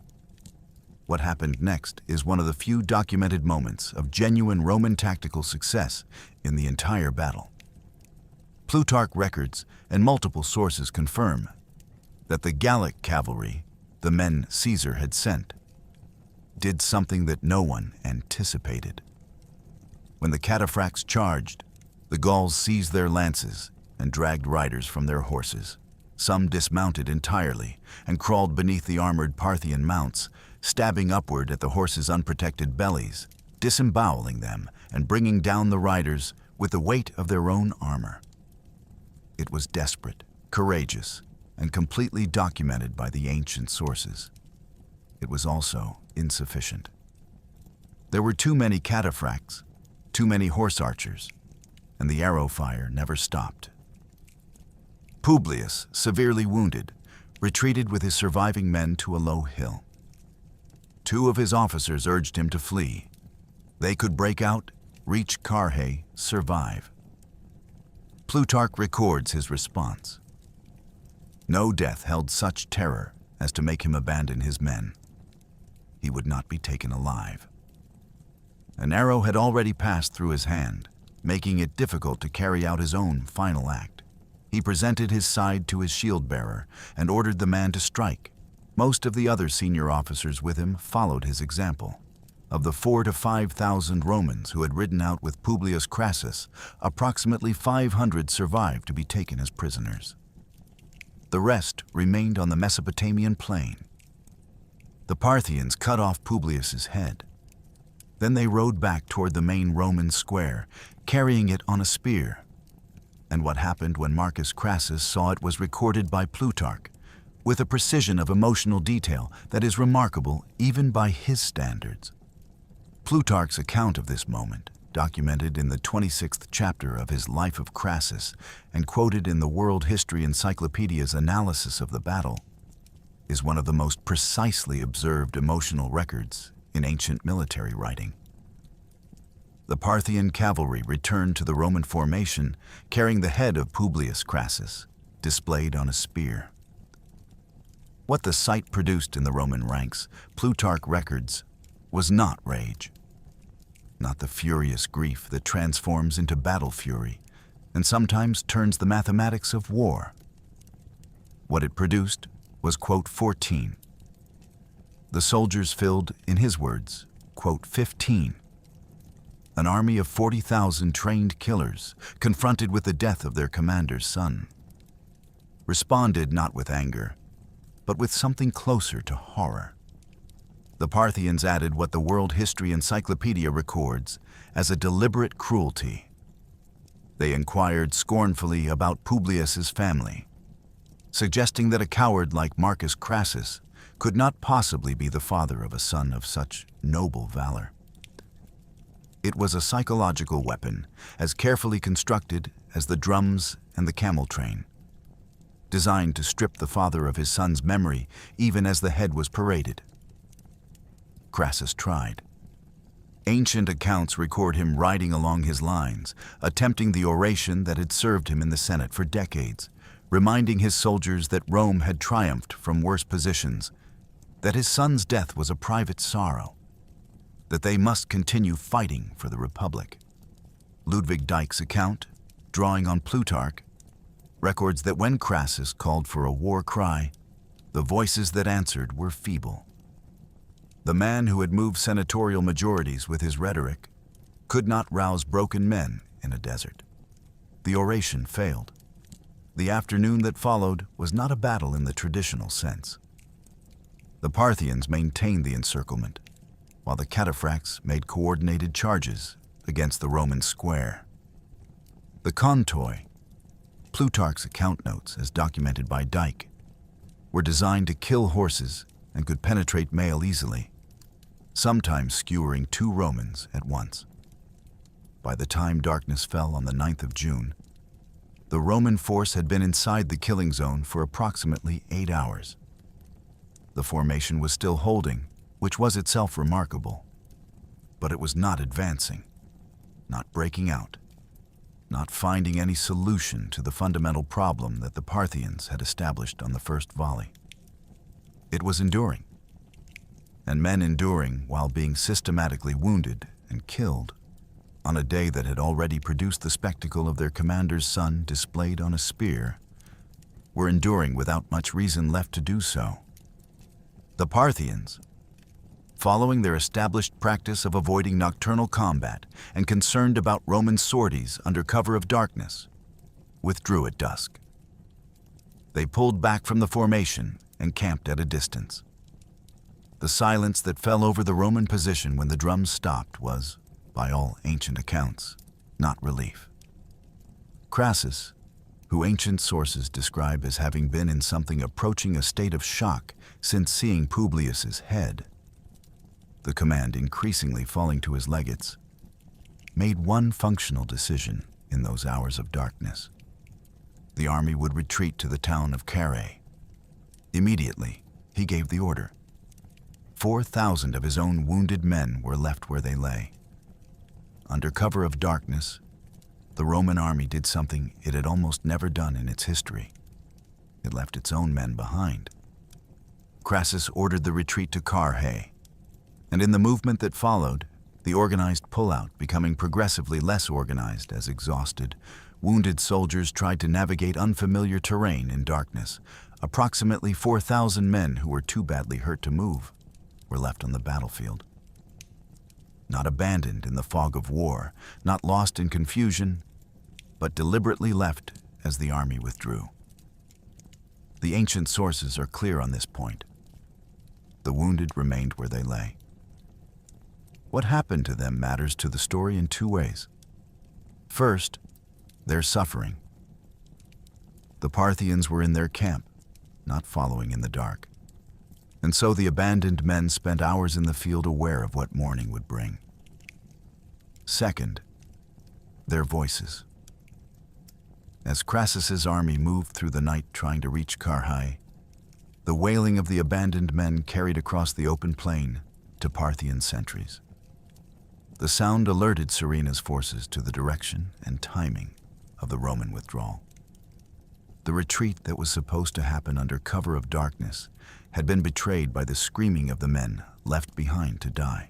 What happened next is one of the few documented moments of genuine Roman tactical success in the entire battle. Plutarch records and multiple sources confirm that the Gallic cavalry, the men Caesar had sent, did something that no one anticipated. When the cataphracts charged, the Gauls seized their lances and dragged riders from their horses. Some dismounted entirely and crawled beneath the armored Parthian mounts, stabbing upward at the horses' unprotected bellies, disemboweling them and bringing down the riders with the weight of their own armor. It was desperate, courageous, and completely documented by the ancient sources. It was also insufficient. There were too many cataphracts, too many horse archers, and the arrow fire never stopped. Publius, severely wounded, retreated with his surviving men to a low hill. 2 of his officers urged him to flee. They could break out, reach Carrhae, survive. Plutarch records his response. No death held such terror as to make him abandon his men. He would not be taken alive. An arrow had already passed through his hand, making it difficult to carry out his own final act. He presented his side to his shield-bearer and ordered the man to strike. Most of the other senior officers with him followed his example. Of the 4,000 to 5,000 Romans who had ridden out with Publius Crassus, approximately 500 survived to be taken as prisoners. The rest remained on the Mesopotamian plain. The Parthians cut off Publius's head. Then they rode back toward the main Roman square, carrying it on a spear. And what happened when Marcus Crassus saw it was recorded by Plutarch, with a precision of emotional detail that is remarkable even by his standards. Plutarch's account of this moment, documented in the 26th chapter of his Life of Crassus and quoted in the World History Encyclopedia's analysis of the battle, is one of the most precisely observed emotional records in ancient military writing. The Parthian cavalry returned to the Roman formation, carrying the head of Publius Crassus, displayed on a spear. What the sight produced in the Roman ranks, Plutarch records, was not rage, not the furious grief that transforms into battle fury and sometimes turns the mathematics of war. What it produced was, quote, 14. The soldiers filled, in his words, quote, 15. An army of 40,000 trained killers, confronted with the death of their commander's son, responded not with anger, but with something closer to horror. The Parthians added what the World History Encyclopedia records as a deliberate cruelty. They inquired scornfully about Publius's family, suggesting that a coward like Marcus Crassus could not possibly be the father of a son of such noble valor. It was a psychological weapon, as carefully constructed as the drums and the camel train, designed to strip the father of his son's memory even as the head was paraded. Crassus tried. Ancient accounts record him riding along his lines, attempting the oration that had served him in the Senate for decades, reminding his soldiers that Rome had triumphed from worse positions, that his son's death was a private sorrow, that they must continue fighting for the Republic. Ludwig Dijk's account, drawing on Plutarch, records that when Crassus called for a war cry, the voices that answered were feeble. The man who had moved senatorial majorities with his rhetoric could not rouse broken men in a desert. The oration failed. The afternoon that followed was not a battle in the traditional sense. The Parthians maintained the encirclement, while the cataphracts made coordinated charges against the Roman square. The contoi, Plutarch's account notes as documented by Dijk, were designed to kill horses and could penetrate mail easily, sometimes skewering 2 Romans at once. By the time darkness fell on the 9th of June, the Roman force had been inside the killing zone for approximately 8 hours. The formation was still holding, which was itself remarkable, but it was not advancing, not breaking out, not finding any solution to the fundamental problem that the Parthians had established on the first volley. It was enduring, and men enduring while being systematically wounded and killed on a day that had already produced the spectacle of their commander's son displayed on a spear were enduring without much reason left to do so. The Parthians, following their established practice of avoiding nocturnal combat and concerned about Roman sorties under cover of darkness, withdrew at dusk. They pulled back from the formation and camped at a distance. The silence that fell over the Roman position when the drums stopped was, by all ancient accounts, not relief. Crassus, who ancient sources describe as having been in something approaching a state of shock since seeing Publius's head, the command increasingly falling to his legates, made one functional decision in those hours of darkness. The army would retreat to the town of Carrhae. Immediately, he gave the order. 4,000 of his own wounded men were left where they lay. Under cover of darkness, the Roman army did something it had almost never done in its history. It left its own men behind. Crassus ordered the retreat to Carrhae, and in the movement that followed, the organized pullout becoming progressively less organized as exhausted, wounded soldiers tried to navigate unfamiliar terrain in darkness. Approximately 4,000 men who were too badly hurt to move were left on the battlefield. Not abandoned in the fog of war, not lost in confusion, but deliberately left as the army withdrew. The ancient sources are clear on this point. The wounded remained where they lay. What happened to them matters to the story in two ways. First, their suffering. The Parthians were in their camp, not following in the dark. And so the abandoned men spent hours in the field aware of what morning would bring. Second, their voices. As Crassus's army moved through the night trying to reach Carrhae, the wailing of the abandoned men carried across the open plain to Parthian sentries. The sound alerted Surena's forces to the direction and timing of the Roman withdrawal. The retreat that was supposed to happen under cover of darkness had been betrayed by the screaming of the men left behind to die.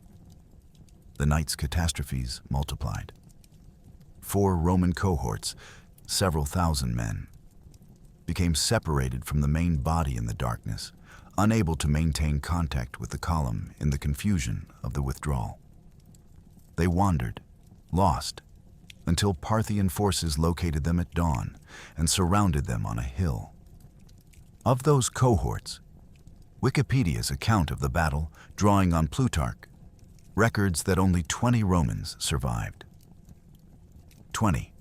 The night's catastrophes multiplied. 4 Roman cohorts, several thousand men, became separated from the main body in the darkness, unable to maintain contact with the column in the confusion of the withdrawal. They wandered, lost, until Parthian forces located them at dawn and surrounded them on a hill. Of those cohorts, Wikipedia's account of the battle, drawing on Plutarch, records that only 20 Romans survived. 20.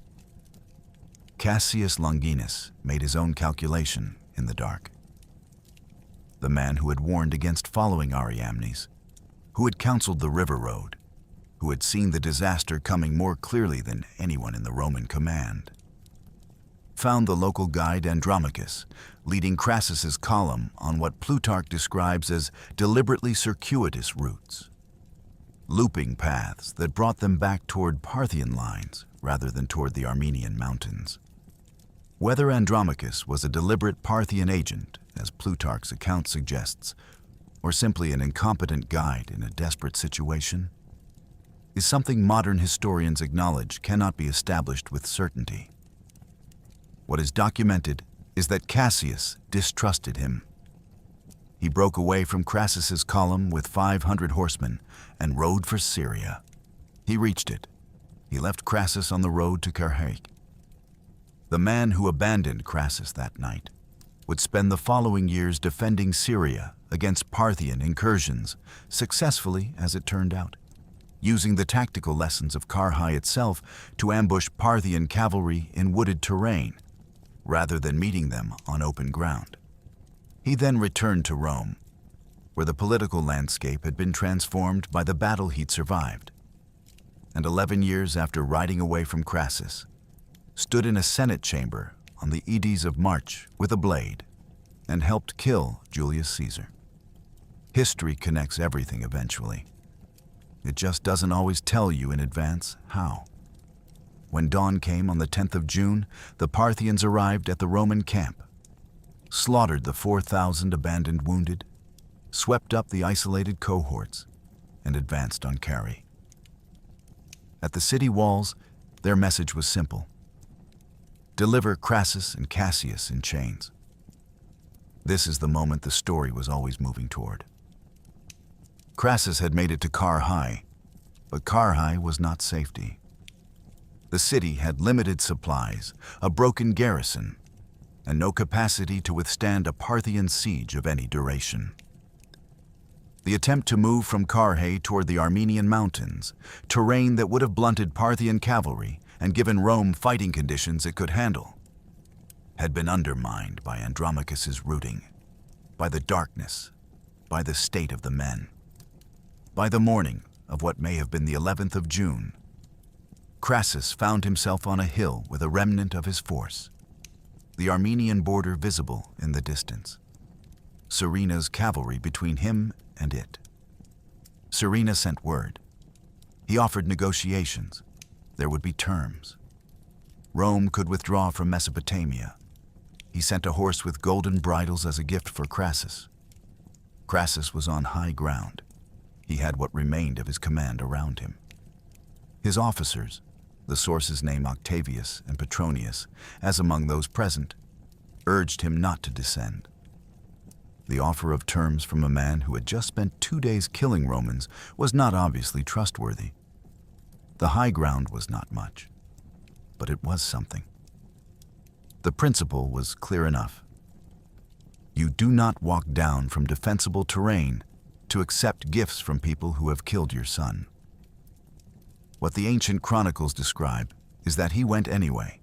Cassius Longinus made his own calculation in the dark. The man who had warned against following Ariamnes, who had counseled the river road, who had seen the disaster coming more clearly than anyone in the Roman command, found the local guide Andromachus leading Crassus's column on what Plutarch describes as deliberately circuitous routes, looping paths that brought them back toward Parthian lines rather than toward the Armenian mountains. Whether Andromachus was a deliberate Parthian agent, as Plutarch's account suggests, or simply an incompetent guide in a desperate situation, is something modern historians acknowledge cannot be established with certainty. What is documented is that Cassius distrusted him. He broke away from Crassus's column with 500 horsemen and rode for Syria. He reached it. He left Crassus on the road to Carrhae. The man who abandoned Crassus that night would spend the following years defending Syria against Parthian incursions, successfully as it turned out, using the tactical lessons of Carrhae itself to ambush Parthian cavalry in wooded terrain, rather than meeting them on open ground. He then returned to Rome, where the political landscape had been transformed by the battle he'd survived, and 11 years after riding away from Crassus, stood in a Senate chamber on the Ides of March with a blade and helped kill Julius Caesar. History connects everything eventually. It just doesn't always tell you in advance how. When dawn came on the 10th of June, the Parthians arrived at the Roman camp, slaughtered the 4,000 abandoned wounded, swept up the isolated cohorts, and advanced on Carrhae. At the city walls, their message was simple: deliver Crassus and Cassius in chains. This is the moment the story was always moving toward. Crassus had made it to Carrhae, but Carrhae was not safety. The city had limited supplies, a broken garrison, and no capacity to withstand a Parthian siege of any duration. The attempt to move from Carrhae toward the Armenian mountains, terrain that would have blunted Parthian cavalry and given Rome fighting conditions it could handle, had been undermined by Andromachus's routing, by the darkness, by the state of the men. By the morning of what may have been the 11th of June, Crassus found himself on a hill with a remnant of his force, the Armenian border visible in the distance, Surena's cavalry between him and it. Surena sent word. He offered negotiations. There would be terms. Rome could withdraw from Mesopotamia. He sent a horse with golden bridles as a gift for Crassus. Crassus was on high ground. He had what remained of his command around him. His officers, the sources name Octavius and Petronius, as among those present, urged him not to descend. The offer of terms from a man who had just spent 2 days killing Romans was not obviously trustworthy. The high ground was not much, but it was something. The principle was clear enough. You do not walk down from defensible terrain to accept gifts from people who have killed your son. What the ancient chronicles describe is that he went anyway.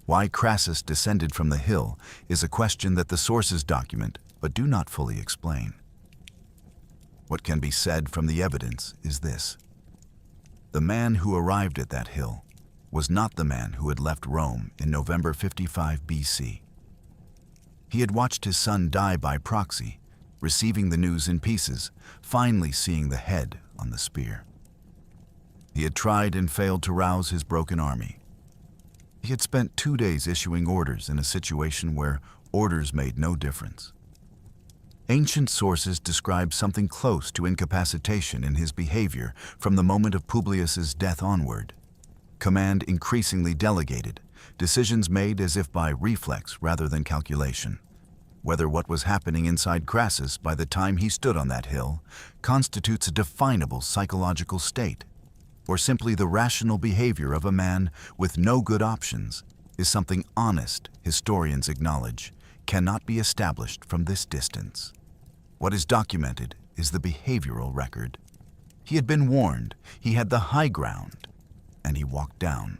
Why Crassus descended from the hill is a question that the sources document but do not fully explain. What can be said from the evidence is this. The man who arrived at that hill was not the man who had left Rome in November 55 BC. He had watched his son die by proxy, receiving the news in pieces, finally seeing the head on the spear. He had tried and failed to rouse his broken army. He had spent 2 days issuing orders in a situation where orders made no difference. Ancient sources describe something close to incapacitation in his behavior from the moment of Publius's death onward. Command increasingly delegated, decisions made as if by reflex rather than calculation. Whether what was happening inside Crassus by the time he stood on that hill constitutes a definable psychological state, or simply the rational behavior of a man with no good options, is something honest historians acknowledge cannot be established from this distance. What is documented is the behavioral record. He had been warned, he had the high ground, and he walked down.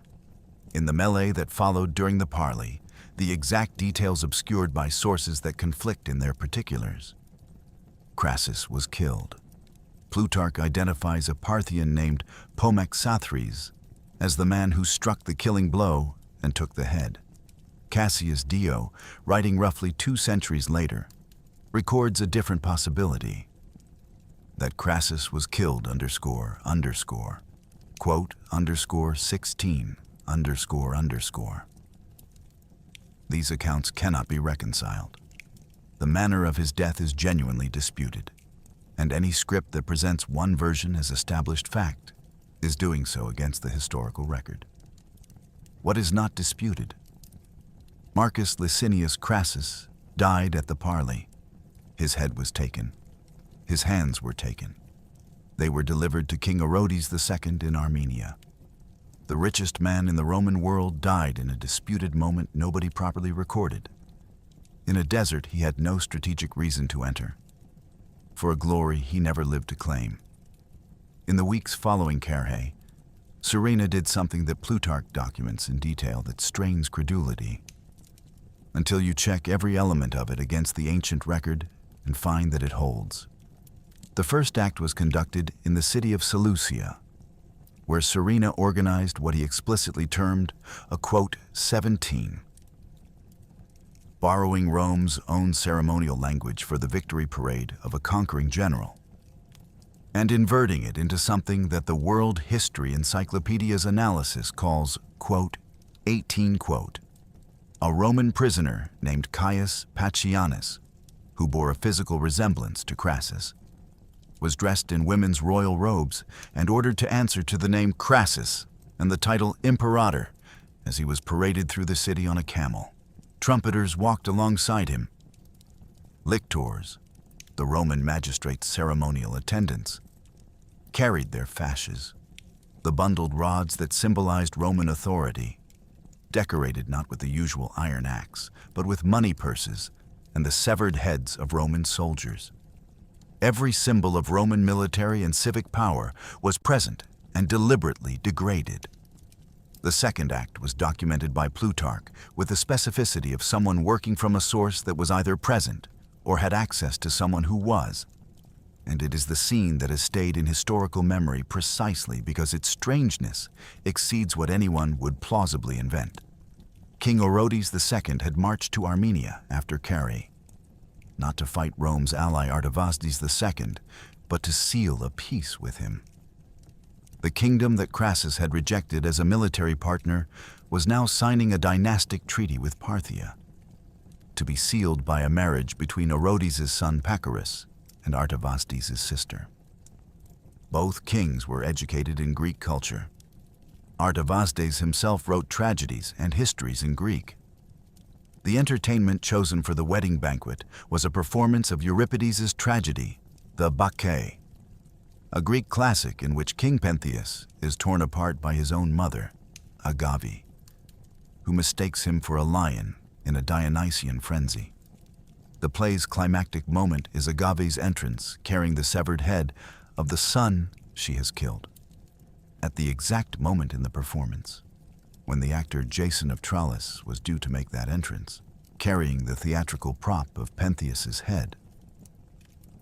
In the melee that followed during the parley, the exact details obscured by sources that conflict in their particulars. Crassus was killed. Plutarch identifies a Parthian named Pomaxathres as the man who struck the killing blow and took the head. Cassius Dio, writing roughly 2 centuries later, records a different possibility, that Crassus was killed quote, _16, __. These accounts cannot be reconciled. The manner of his death is genuinely disputed, and any script that presents one version as established fact is doing so against the historical record. What is not disputed? Marcus Licinius Crassus died at the parley. His head was taken. His hands were taken. They were delivered to King Orodes II in Armenia. The richest man in the Roman world died in a disputed moment nobody properly recorded. In a desert he had no strategic reason to enter, for a glory he never lived to claim. In the weeks following Carrhae, Surena did something that Plutarch documents in detail that strains credulity, until you check every element of it against the ancient record and find that it holds. The first act was conducted in the city of Seleucia, where Surena organized what he explicitly termed a, quote, 17, borrowing Rome's own ceremonial language for the victory parade of a conquering general, and inverting it into something that the World History Encyclopedia's analysis calls, quote, 18, quote, a Roman prisoner named Caius Pacianus, who bore a physical resemblance to Crassus, was dressed in women's royal robes and ordered to answer to the name Crassus and the title Imperator as he was paraded through the city on a camel. Trumpeters walked alongside him. Lictors, the Roman magistrates' ceremonial attendants, carried their fasces, the bundled rods that symbolized Roman authority, decorated not with the usual iron axe, but with money purses and the severed heads of Roman soldiers. Every symbol of Roman military and civic power was present and deliberately degraded. The second act was documented by Plutarch with the specificity of someone working from a source that was either present or had access to someone who was. And it is the scene that has stayed in historical memory precisely because its strangeness exceeds what anyone would plausibly invent. King Orodes II had marched to Armenia after Carrhae, not to fight Rome's ally Artavasdes II, but to seal a peace with him. The kingdom that Crassus had rejected as a military partner was now signing a dynastic treaty with Parthia, to be sealed by a marriage between Orodes' son Pacorus and Artavasdes' sister. Both kings were educated in Greek culture. Artavasdes himself wrote tragedies and histories in Greek. The entertainment chosen for the wedding banquet was a performance of Euripides' tragedy, the Bacchae, a Greek classic in which King Pentheus is torn apart by his own mother, Agave, who mistakes him for a lion in a Dionysian frenzy. The play's climactic moment is Agave's entrance carrying the severed head of the son she has killed. At the exact moment in the performance, when the actor Jason of Tralles was due to make that entrance, carrying the theatrical prop of Pentheus's head,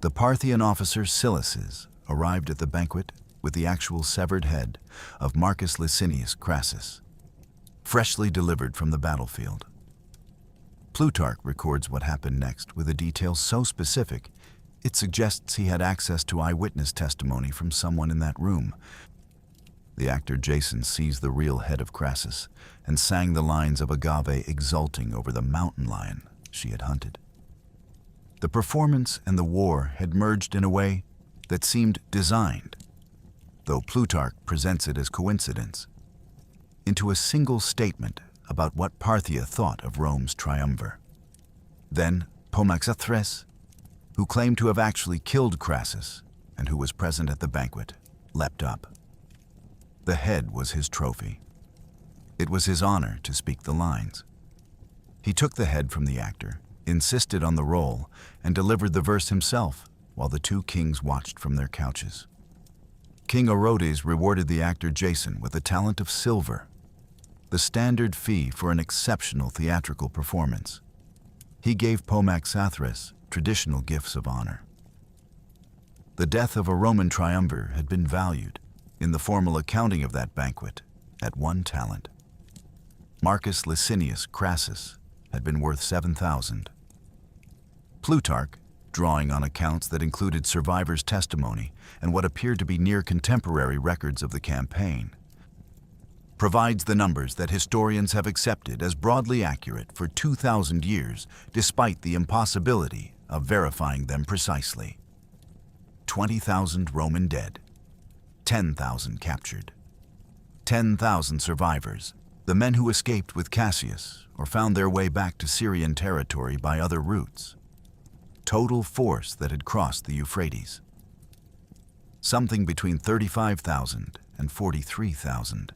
the Parthian officer Silices arrived at the banquet with the actual severed head of Marcus Licinius Crassus, freshly delivered from the battlefield. Plutarch records what happened next with a detail so specific it suggests he had access to eyewitness testimony from someone in that room. The actor Jason seized the real head of Crassus and sang the lines of Agave exulting over the mountain lion she had hunted. The performance and the war had merged in a way that seemed designed, though Plutarch presents it as coincidence, into a single statement about what Parthia thought of Rome's triumvir. Then Pomaxathres, who claimed to have actually killed Crassus and who was present at the banquet, leapt up. The head was his trophy. It was his honor to speak the lines. He took the head from the actor, insisted on the role, and delivered the verse himself while the two kings watched from their couches. King Orodes rewarded the actor Jason with a talent of silver, the standard fee for an exceptional theatrical performance. He gave Pomaxathres traditional gifts of honor. The death of a Roman triumvir had been valued, in the formal accounting of that banquet, at 1 talent. Marcus Licinius Crassus had been worth 7,000. Plutarch, drawing on accounts that included survivors' testimony and what appeared to be near contemporary records of the campaign, provides the numbers that historians have accepted as broadly accurate for 2,000 years, despite the impossibility of verifying them precisely. 20,000 Roman dead, 10,000 captured, 10,000 survivors, the men who escaped with Cassius or found their way back to Syrian territory by other routes. Total force that had crossed the Euphrates. Something between 35,000 and 43,000,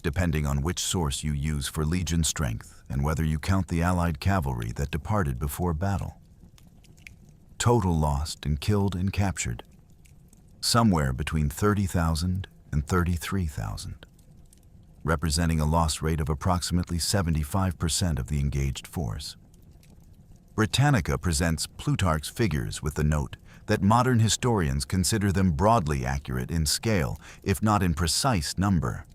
depending on which source you use for legion strength and whether you count the Allied cavalry that departed before battle. Total lost and killed and captured, somewhere between 30,000 and 33,000, representing a loss rate of approximately 75% of the engaged force. Britannica presents Plutarch's figures with the note that modern historians consider them broadly accurate in scale, if not in precise number.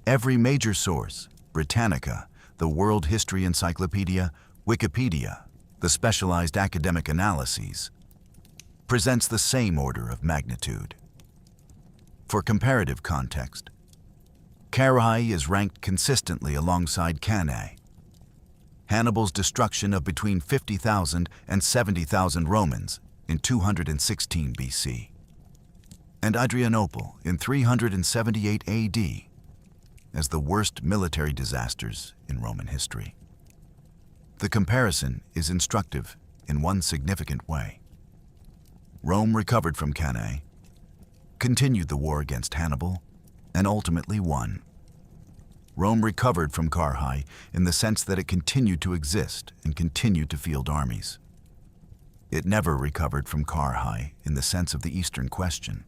Every major source, Britannica, the World History Encyclopedia, Wikipedia, the specialized academic analyses, presents the same order of magnitude. For comparative context, Carrhae is ranked consistently alongside Cannae, Hannibal's destruction of between 50,000 and 70,000 Romans in 216 BC, and Adrianople in 378 AD as the worst military disasters in Roman history. The comparison is instructive in one significant way. Rome recovered from Carrhae, continued the war against Hannibal, and ultimately won. Rome recovered from Carrhae in the sense that it continued to exist and continued to field armies. It never recovered from Carrhae in the sense of the Eastern question.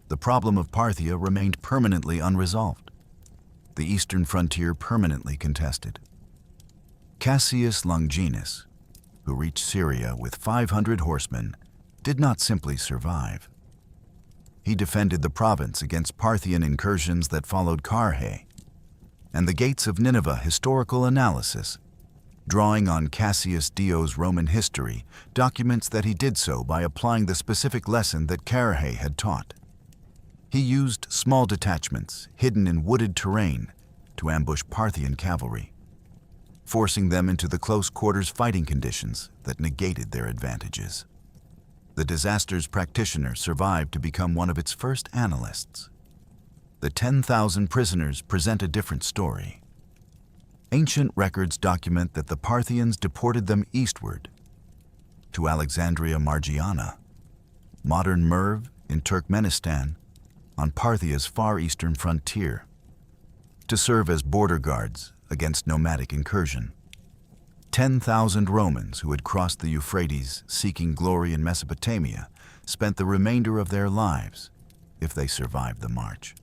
The problem of Parthia remained permanently unresolved, the eastern frontier permanently contested. Cassius Longinus, who reached Syria with 500 horsemen, did not simply survive. He defended the province against Parthian incursions that followed Carrhae, and the gates of Nineveh historical analysis, drawing on Cassius Dio's Roman history, documents that he did so by applying the specific lesson that Carrhae had taught. He used small detachments hidden in wooded terrain to ambush Parthian cavalry, forcing them into the close quarters fighting conditions that negated their advantages. The disaster's practitioner survived to become one of its first analysts. The 10,000 prisoners present a different story. Ancient records document that the Parthians deported them eastward to Alexandria Margiana, modern Merv in Turkmenistan, on Parthia's far eastern frontier, to serve as border guards against nomadic incursion. 10,000 Romans who had crossed the Euphrates seeking glory in Mesopotamia spent the remainder of their lives, if they survived the march,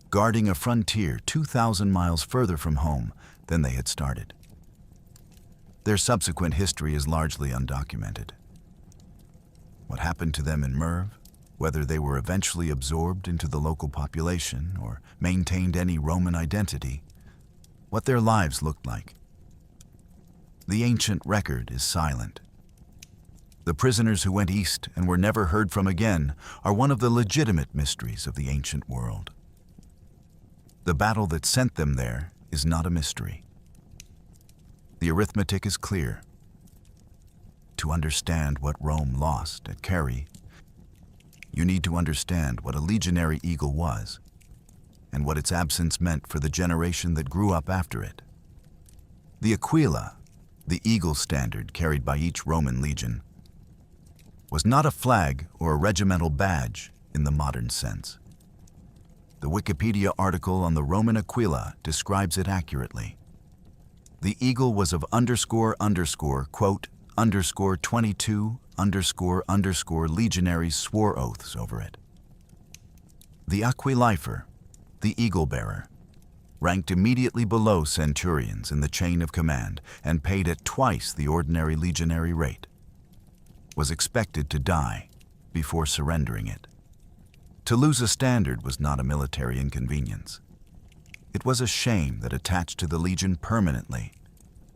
guarding a frontier 2,000 miles further from home than they had started. Their subsequent history is largely undocumented. What happened to them in Merv, whether they were eventually absorbed into the local population or maintained any Roman identity, what their lives looked like. The ancient record is silent. The prisoners who went east and were never heard from again are one of the legitimate mysteries of the ancient world. The battle that sent them there is not a mystery. The arithmetic is clear. To understand what Rome lost at Carrhae, you need to understand what a legionary eagle was and what its absence meant for the generation that grew up after it. The aquila, the eagle standard carried by each Roman legion, was not a flag or a regimental badge in the modern sense. The Wikipedia article on the Roman aquila describes it accurately. The eagle was of quote, _22 legionaries swore oaths over it. The aquilifer, the eagle-bearer, ranked immediately below centurions in the chain of command and paid at twice the ordinary legionary rate, was expected to die before surrendering it. To lose a standard was not a military inconvenience. It was a shame that attached to the legion permanently,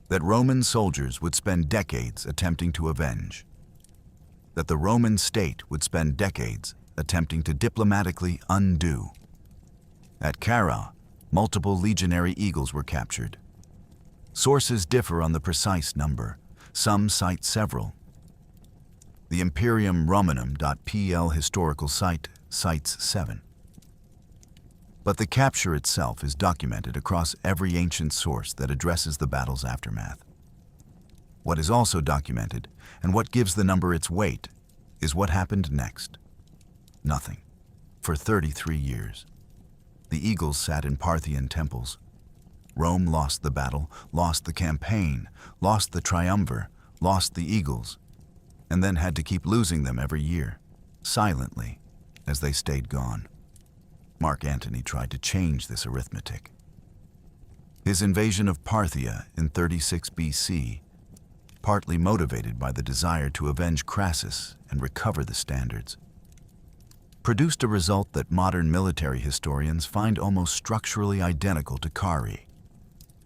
that Roman soldiers would spend decades attempting to avenge, that the Roman state would spend decades attempting to diplomatically undo. At Carrhae, multiple legionary eagles were captured. Sources differ on the precise number. Some cite several. The Imperium Romanum.pl historical site cites 7. But the capture itself is documented across every ancient source that addresses the battle's aftermath. What is also documented, and what gives the number its weight, is what happened next. Nothing. For 33 years. The eagles sat in Parthian temples. Rome lost the battle, lost the campaign, lost the triumvir, lost the eagles, and then had to keep losing them every year, silently, as they stayed gone. Mark Antony tried to change this arithmetic. His invasion of Parthia in 36 BC, partly motivated by the desire to avenge Crassus and recover the standards, produced a result that modern military historians find almost structurally identical to Carrhae.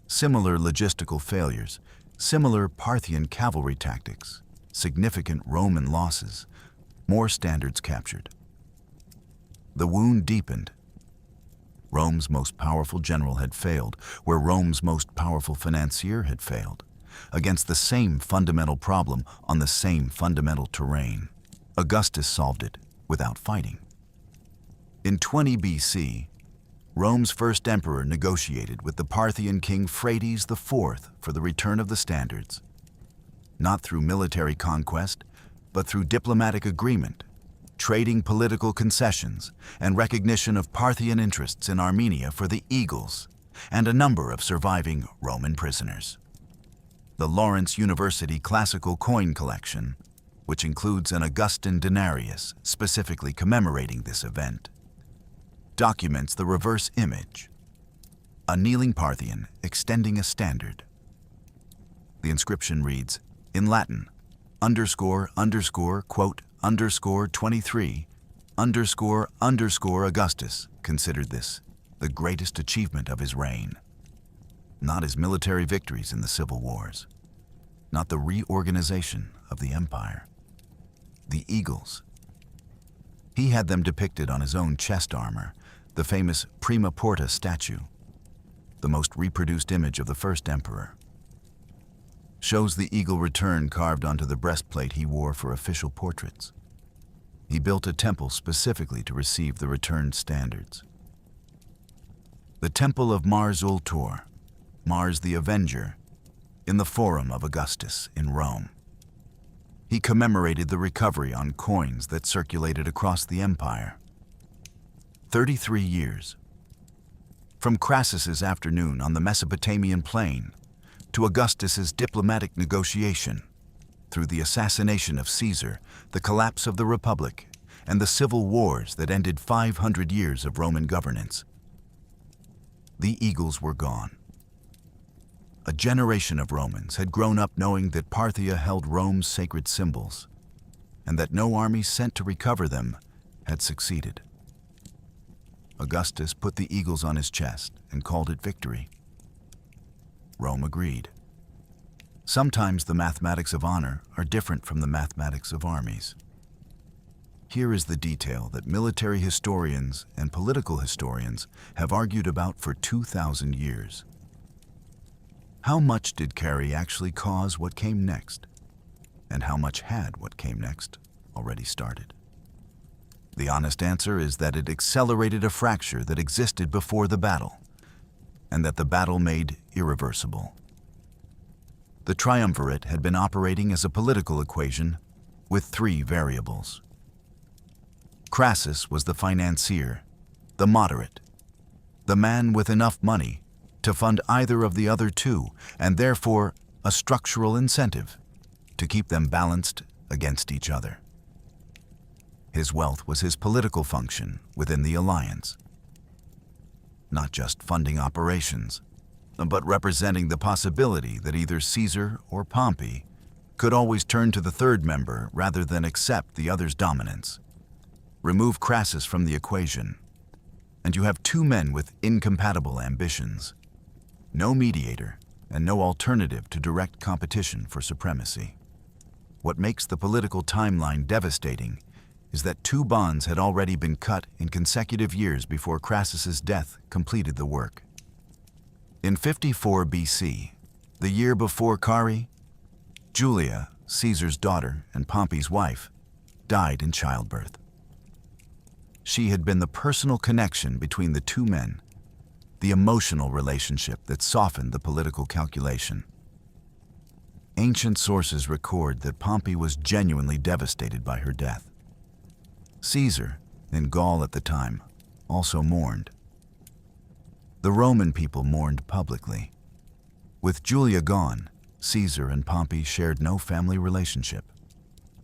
Similar logistical failures, similar Parthian cavalry tactics, significant Roman losses, more standards captured. The wound deepened. Rome's most powerful general had failed, where Rome's most powerful financier had failed, against the same fundamental problem on the same fundamental terrain. Augustus solved it without fighting. In 20 BC, Rome's first emperor negotiated with the Parthian king Phraates IV for the return of the standards. not through military conquest, but through diplomatic agreement, trading political concessions, and recognition of Parthian interests in Armenia for the eagles, and a number of surviving Roman prisoners. The Lawrence University Classical Coin Collection, which includes an Augustan denarius specifically commemorating this event, documents the reverse image, a kneeling Parthian extending a standard. The inscription reads, in Latin, quote, _23, Augustus considered this the greatest achievement of his reign. Not his military victories in the civil wars, not the reorganization of the empire. The eagles. He had them depicted on his own chest armor, the famous Prima Porta statue, the most reproduced image of the first emperor. Shows the eagle return carved onto the breastplate he wore for official portraits. He built a temple specifically to receive the returned standards. The Temple of Mars Ultor, Mars the Avenger, in the Forum of Augustus in Rome. He commemorated the recovery on coins that circulated across the empire. 33 years. From Crassus's afternoon on the Mesopotamian plain to Augustus's diplomatic negotiation, through the assassination of Caesar, the collapse of the Republic, and the civil wars that ended 500 years of Roman governance. The eagles were gone. A generation of Romans had grown up knowing that Parthia held Rome's sacred symbols, and that no army sent to recover them had succeeded. Augustus put the eagles on his chest and called it victory. Rome agreed. Sometimes the mathematics of honor are different from the mathematics of armies. Here is the detail that military historians and political historians have argued about for 2,000 years. How much did Carrhae actually cause what came next? And how much had what came next already started? The honest answer is that it accelerated a fracture that existed before the battle, and that the battle made irreversible. The triumvirate had been operating as a political equation with 3 variables. Crassus was the financier, the moderate, the man with enough money to fund either of the other 2, and therefore a structural incentive to keep them balanced against each other. His wealth was his political function within the alliance, not just funding operations, but representing the possibility that either Caesar or Pompey could always turn to the third member rather than accept the other's dominance. Remove Crassus from the equation, and you have 2 men with incompatible ambitions, no mediator and no alternative to direct competition for supremacy. What makes the political timeline devastating is that 2 bonds had already been cut in consecutive years before Crassus's death completed the work. In 54 BC, the year before Carrhae, Julia, Caesar's daughter and Pompey's wife, died in childbirth. She had been the personal connection between the 2 men, the emotional relationship that softened the political calculation. Ancient sources record that Pompey was genuinely devastated by her death. Caesar, in Gaul at the time, also mourned. The Roman people mourned publicly. With Julia gone, Caesar and Pompey shared no family relationship,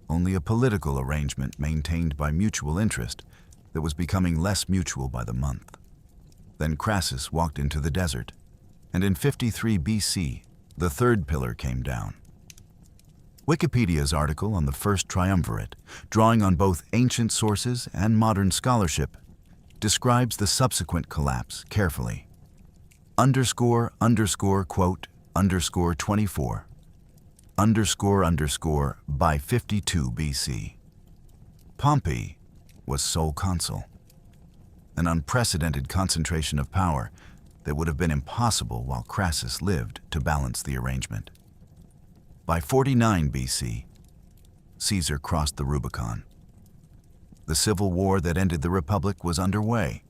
only a political arrangement maintained by mutual interest that was becoming less mutual by the month. Then Crassus walked into the desert, and in 53 BC, the 3rd pillar came down. Wikipedia's article on the First Triumvirate, drawing on both ancient sources and modern scholarship, describes the subsequent collapse carefully. Quote, _24, by 52 BC. Pompey was sole consul, an unprecedented concentration of power that would have been impossible while Crassus lived to balance the arrangement. By 49 BC, Caesar crossed the Rubicon. The civil war that ended the Republic was underway.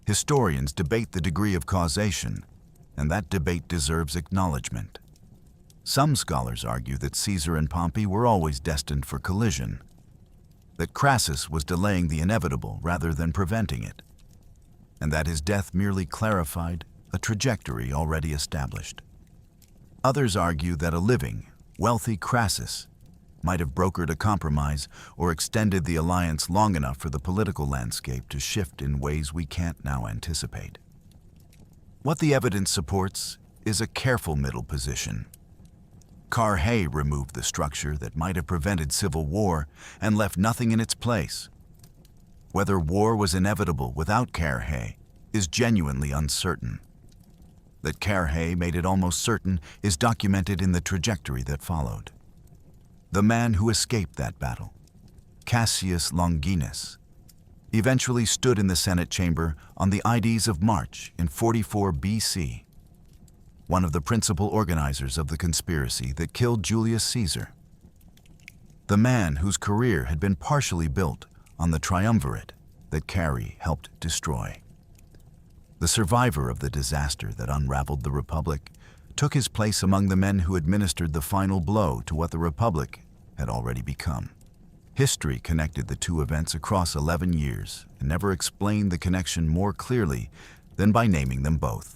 Historians debate the degree of causation, and that debate deserves acknowledgement. Some scholars argue that Caesar and Pompey were always destined for collision, that Crassus was delaying the inevitable rather than preventing it, and that his death merely clarified a trajectory already established. Others argue that a living, wealthy Crassus might have brokered a compromise or extended the alliance long enough for the political landscape to shift in ways we can't now anticipate. What the evidence supports is a careful middle position. Carrhae removed the structure that might have prevented civil war and left nothing in its place. Whether war was inevitable without Carrhae is genuinely uncertain. That Carrhae made it almost certain is documented in the trajectory that followed. The man who escaped that battle, Cassius Longinus, eventually stood in the Senate chamber on the Ides of March in 44 BC, one of the principal organizers of the conspiracy that killed Julius Caesar. The man whose career had been partially built on the triumvirate that Carrhae helped destroy. The survivor of the disaster that unraveled the Republic took his place among the men who administered the final blow to what the Republic had already become. History connected the two events across 11 years and never explained the connection more clearly than by naming them both.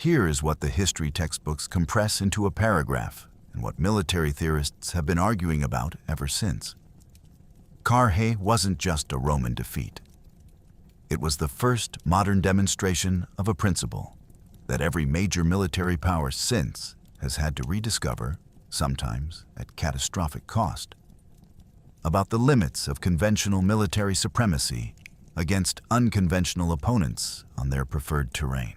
Here is what the history textbooks compress into a paragraph and what military theorists have been arguing about ever since. Carrhae wasn't just a Roman defeat. It was the first modern demonstration of a principle that every major military power since has had to rediscover, sometimes at catastrophic cost, about the limits of conventional military supremacy against unconventional opponents on their preferred terrain.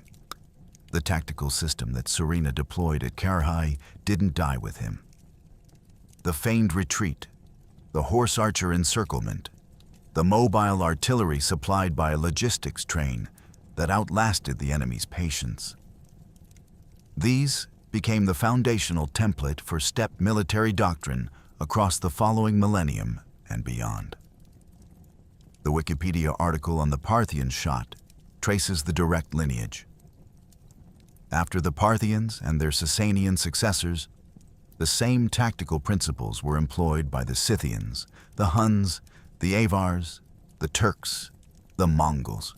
The tactical system that Surena deployed at Carrhae didn't die with him. The feigned retreat, the horse archer encirclement, the mobile artillery supplied by a logistics train that outlasted the enemy's patience. These became the foundational template for steppe military doctrine across the following millennium and beyond. The Wikipedia article on the Parthian shot traces the direct lineage. After the Parthians and their Sasanian successors, the same tactical principles were employed by the Scythians, the Huns, the Avars, the Turks, the Mongols.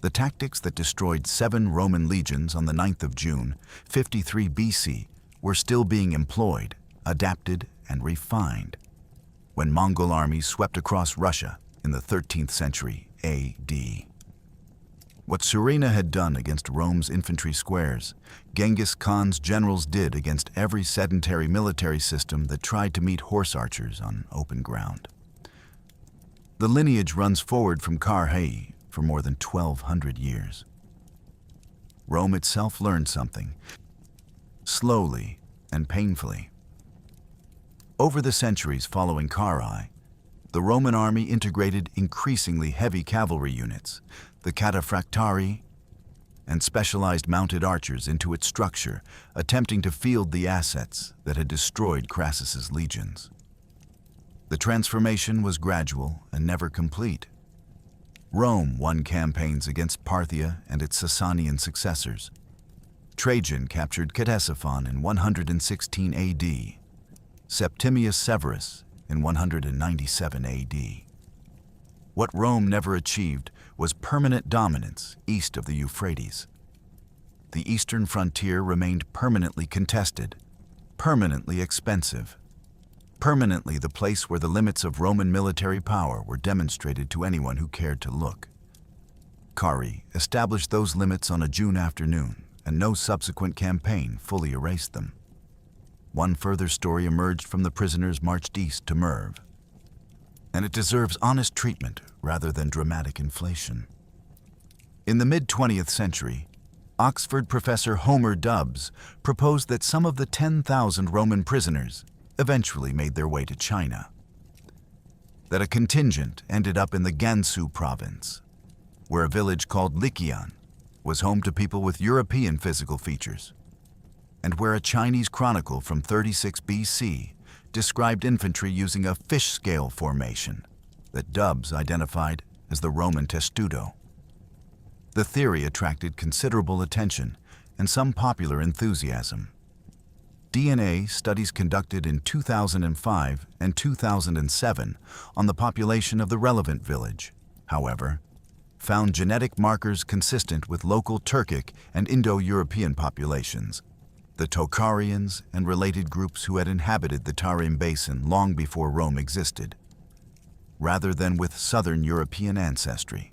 The tactics that destroyed 7 Roman legions on the 9th of June, 53 BC, were still being employed, adapted, and refined when Mongol armies swept across Russia in the 13th century AD. What Surena had done against Rome's infantry squares, Genghis Khan's generals did against every sedentary military system that tried to meet horse archers on open ground. The lineage runs forward from Carrhae for more than 1,200 years. Rome itself learned something, slowly and painfully. Over the centuries following Carrhae, the Roman army integrated increasingly heavy cavalry units, the cataphractari, and specialized mounted archers into its structure, attempting to field the assets that had destroyed Crassus's legions. The transformation was gradual and never complete. Rome won campaigns against Parthia and its Sasanian successors. Trajan captured Ctesiphon in 116 AD, Septimius Severus in 197 AD. What Rome never achieved was permanent dominance east of the Euphrates. The eastern frontier remained permanently contested, permanently expensive, permanently the place where the limits of Roman military power were demonstrated to anyone who cared to look. Carrhae established those limits on a June afternoon, and no subsequent campaign fully erased them. One further story emerged from the prisoners marched east to Merv, and it deserves honest treatment rather than dramatic inflation. In the mid-20th century, Oxford professor Homer Dubbs proposed that some of the 10,000 Roman prisoners eventually made their way to China, that a contingent ended up in the Gansu province, where a village called Liqian was home to people with European physical features, and where a Chinese chronicle from 36 BC described infantry using a fish scale formation that Dubbs identified as the Roman testudo. The theory attracted considerable attention and some popular enthusiasm. DNA studies conducted in 2005 and 2007 on the population of the relevant village, however, found genetic markers consistent with local Turkic and Indo-European populations, the Tocharians and related groups who had inhabited the Tarim Basin long before Rome existed, rather than with Southern European ancestry.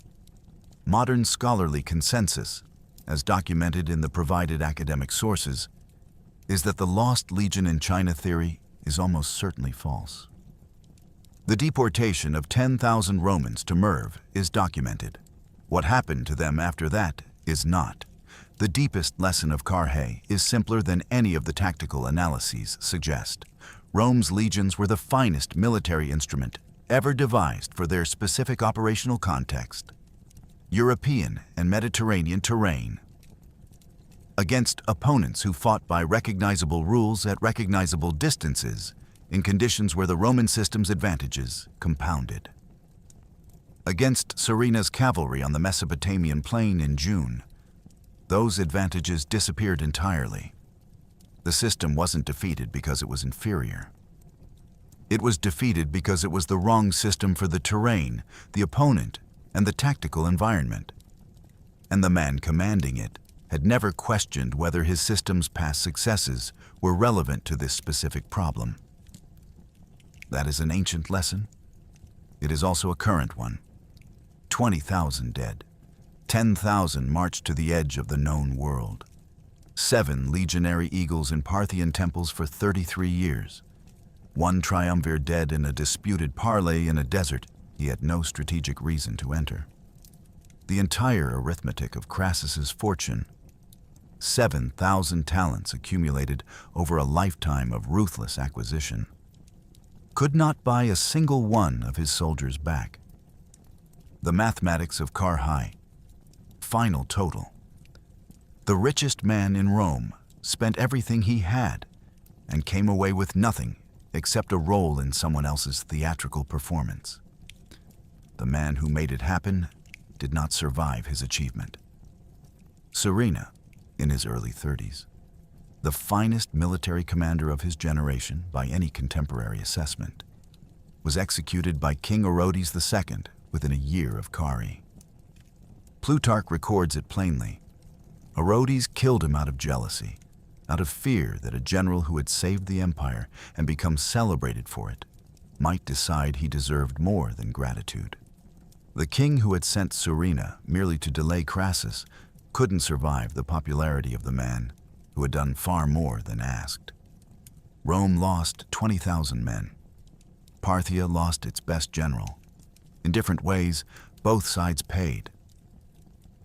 Modern scholarly consensus, as documented in the provided academic sources, is that the lost legion in China theory is almost certainly false. The deportation of 10,000 Romans to Merv is documented. What happened to them after that is not. The deepest lesson of Carrhae is simpler than any of the tactical analyses suggest. Rome's legions were the finest military instrument ever devised for their specific operational context: European and Mediterranean terrain. Against opponents who fought by recognizable rules at recognizable distances, in conditions where the Roman system's advantages compounded. Against Surena's cavalry on the Mesopotamian plain in June, those advantages disappeared entirely. The system wasn't defeated because it was inferior. It was defeated because it was the wrong system for the terrain, the opponent, and the tactical environment. And the man commanding it had never questioned whether his system's past successes were relevant to this specific problem. That is an ancient lesson. It is also a current one. 20,000 dead. 10,000 marched to the edge of the known world. 7 legionary eagles in Parthian temples for 33 years. 1 triumvir dead in a disputed parley in a desert he had no strategic reason to enter. The entire arithmetic of Crassus's fortune, 7,000 talents accumulated over a lifetime of ruthless acquisition, could not buy a single one of his soldiers back. The mathematics of Carrhae. Final total. The richest man in Rome spent everything he had and came away with nothing except a role in someone else's theatrical performance. The man who made it happen did not survive his achievement. Surena, in his early 30s, the finest military commander of his generation by any contemporary assessment, was executed by King Orodes II within a year of Carrhae. Plutarch records it plainly. Orodes killed him out of jealousy, out of fear that a general who had saved the empire and become celebrated for it might decide he deserved more than gratitude. The king who had sent Surena merely to delay Crassus couldn't survive the popularity of the man who had done far more than asked. Rome lost 20,000 men. Parthia lost its best general. In different ways, both sides paid.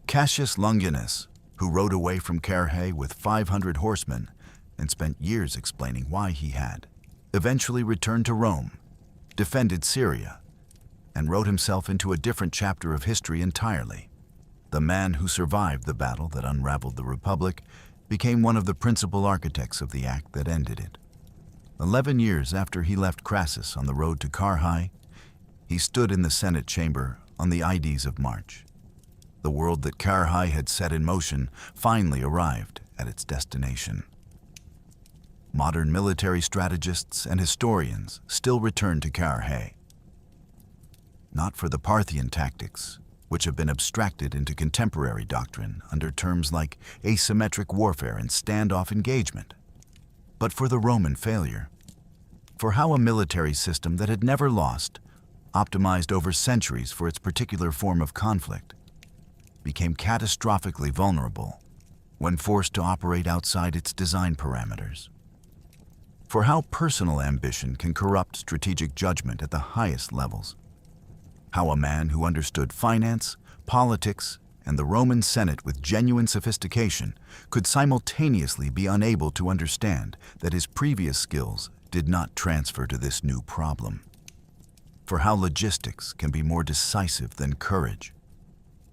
Cassius Longinus, who rode away from Carrhae with 500 horsemen and spent years explaining why he had, eventually returned to Rome, defended Syria, and wrote himself into a different chapter of history entirely. The man who survived the battle that unraveled the Republic became one of the principal architects of the act that ended it. 11 years after he left Crassus on the road to Carrhae, he stood in the Senate chamber on the Ides of March. The world that Carrhae had set in motion finally arrived at its destination. Modern military strategists and historians still return to Carrhae, not for the Parthian tactics, which have been abstracted into contemporary doctrine under terms like asymmetric warfare and standoff engagement, but for the Roman failure, for how a military system that had never lost, optimized over centuries for its particular form of conflict, became catastrophically vulnerable when forced to operate outside its design parameters. For how personal ambition can corrupt strategic judgment at the highest levels. How a man who understood finance, politics, and the Roman Senate with genuine sophistication could simultaneously be unable to understand that his previous skills did not transfer to this new problem. For how logistics can be more decisive than courage,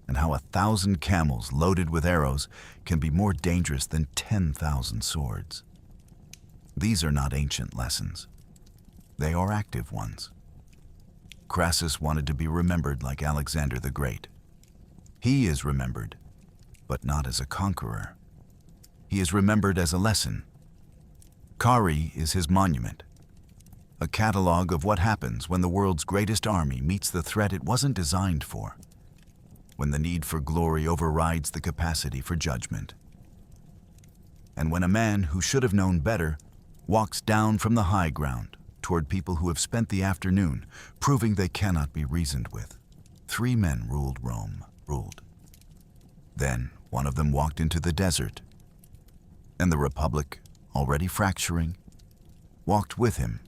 and how 1,000 camels loaded with arrows can be more dangerous than 10,000 swords. These are not ancient lessons. They are active ones. Crassus wanted to be remembered like Alexander the Great. He is remembered, but not as a conqueror. He is remembered as a lesson. Carrhae is his monument, a catalog of what happens when the world's greatest army meets the threat it wasn't designed for, when the need for glory overrides the capacity for judgment, and when a man who should have known better walks down from the high ground toward people who have spent the afternoon proving they cannot be reasoned with. 3 men ruled Rome. Then one of them walked into the desert, and the Republic, already fracturing, walked with him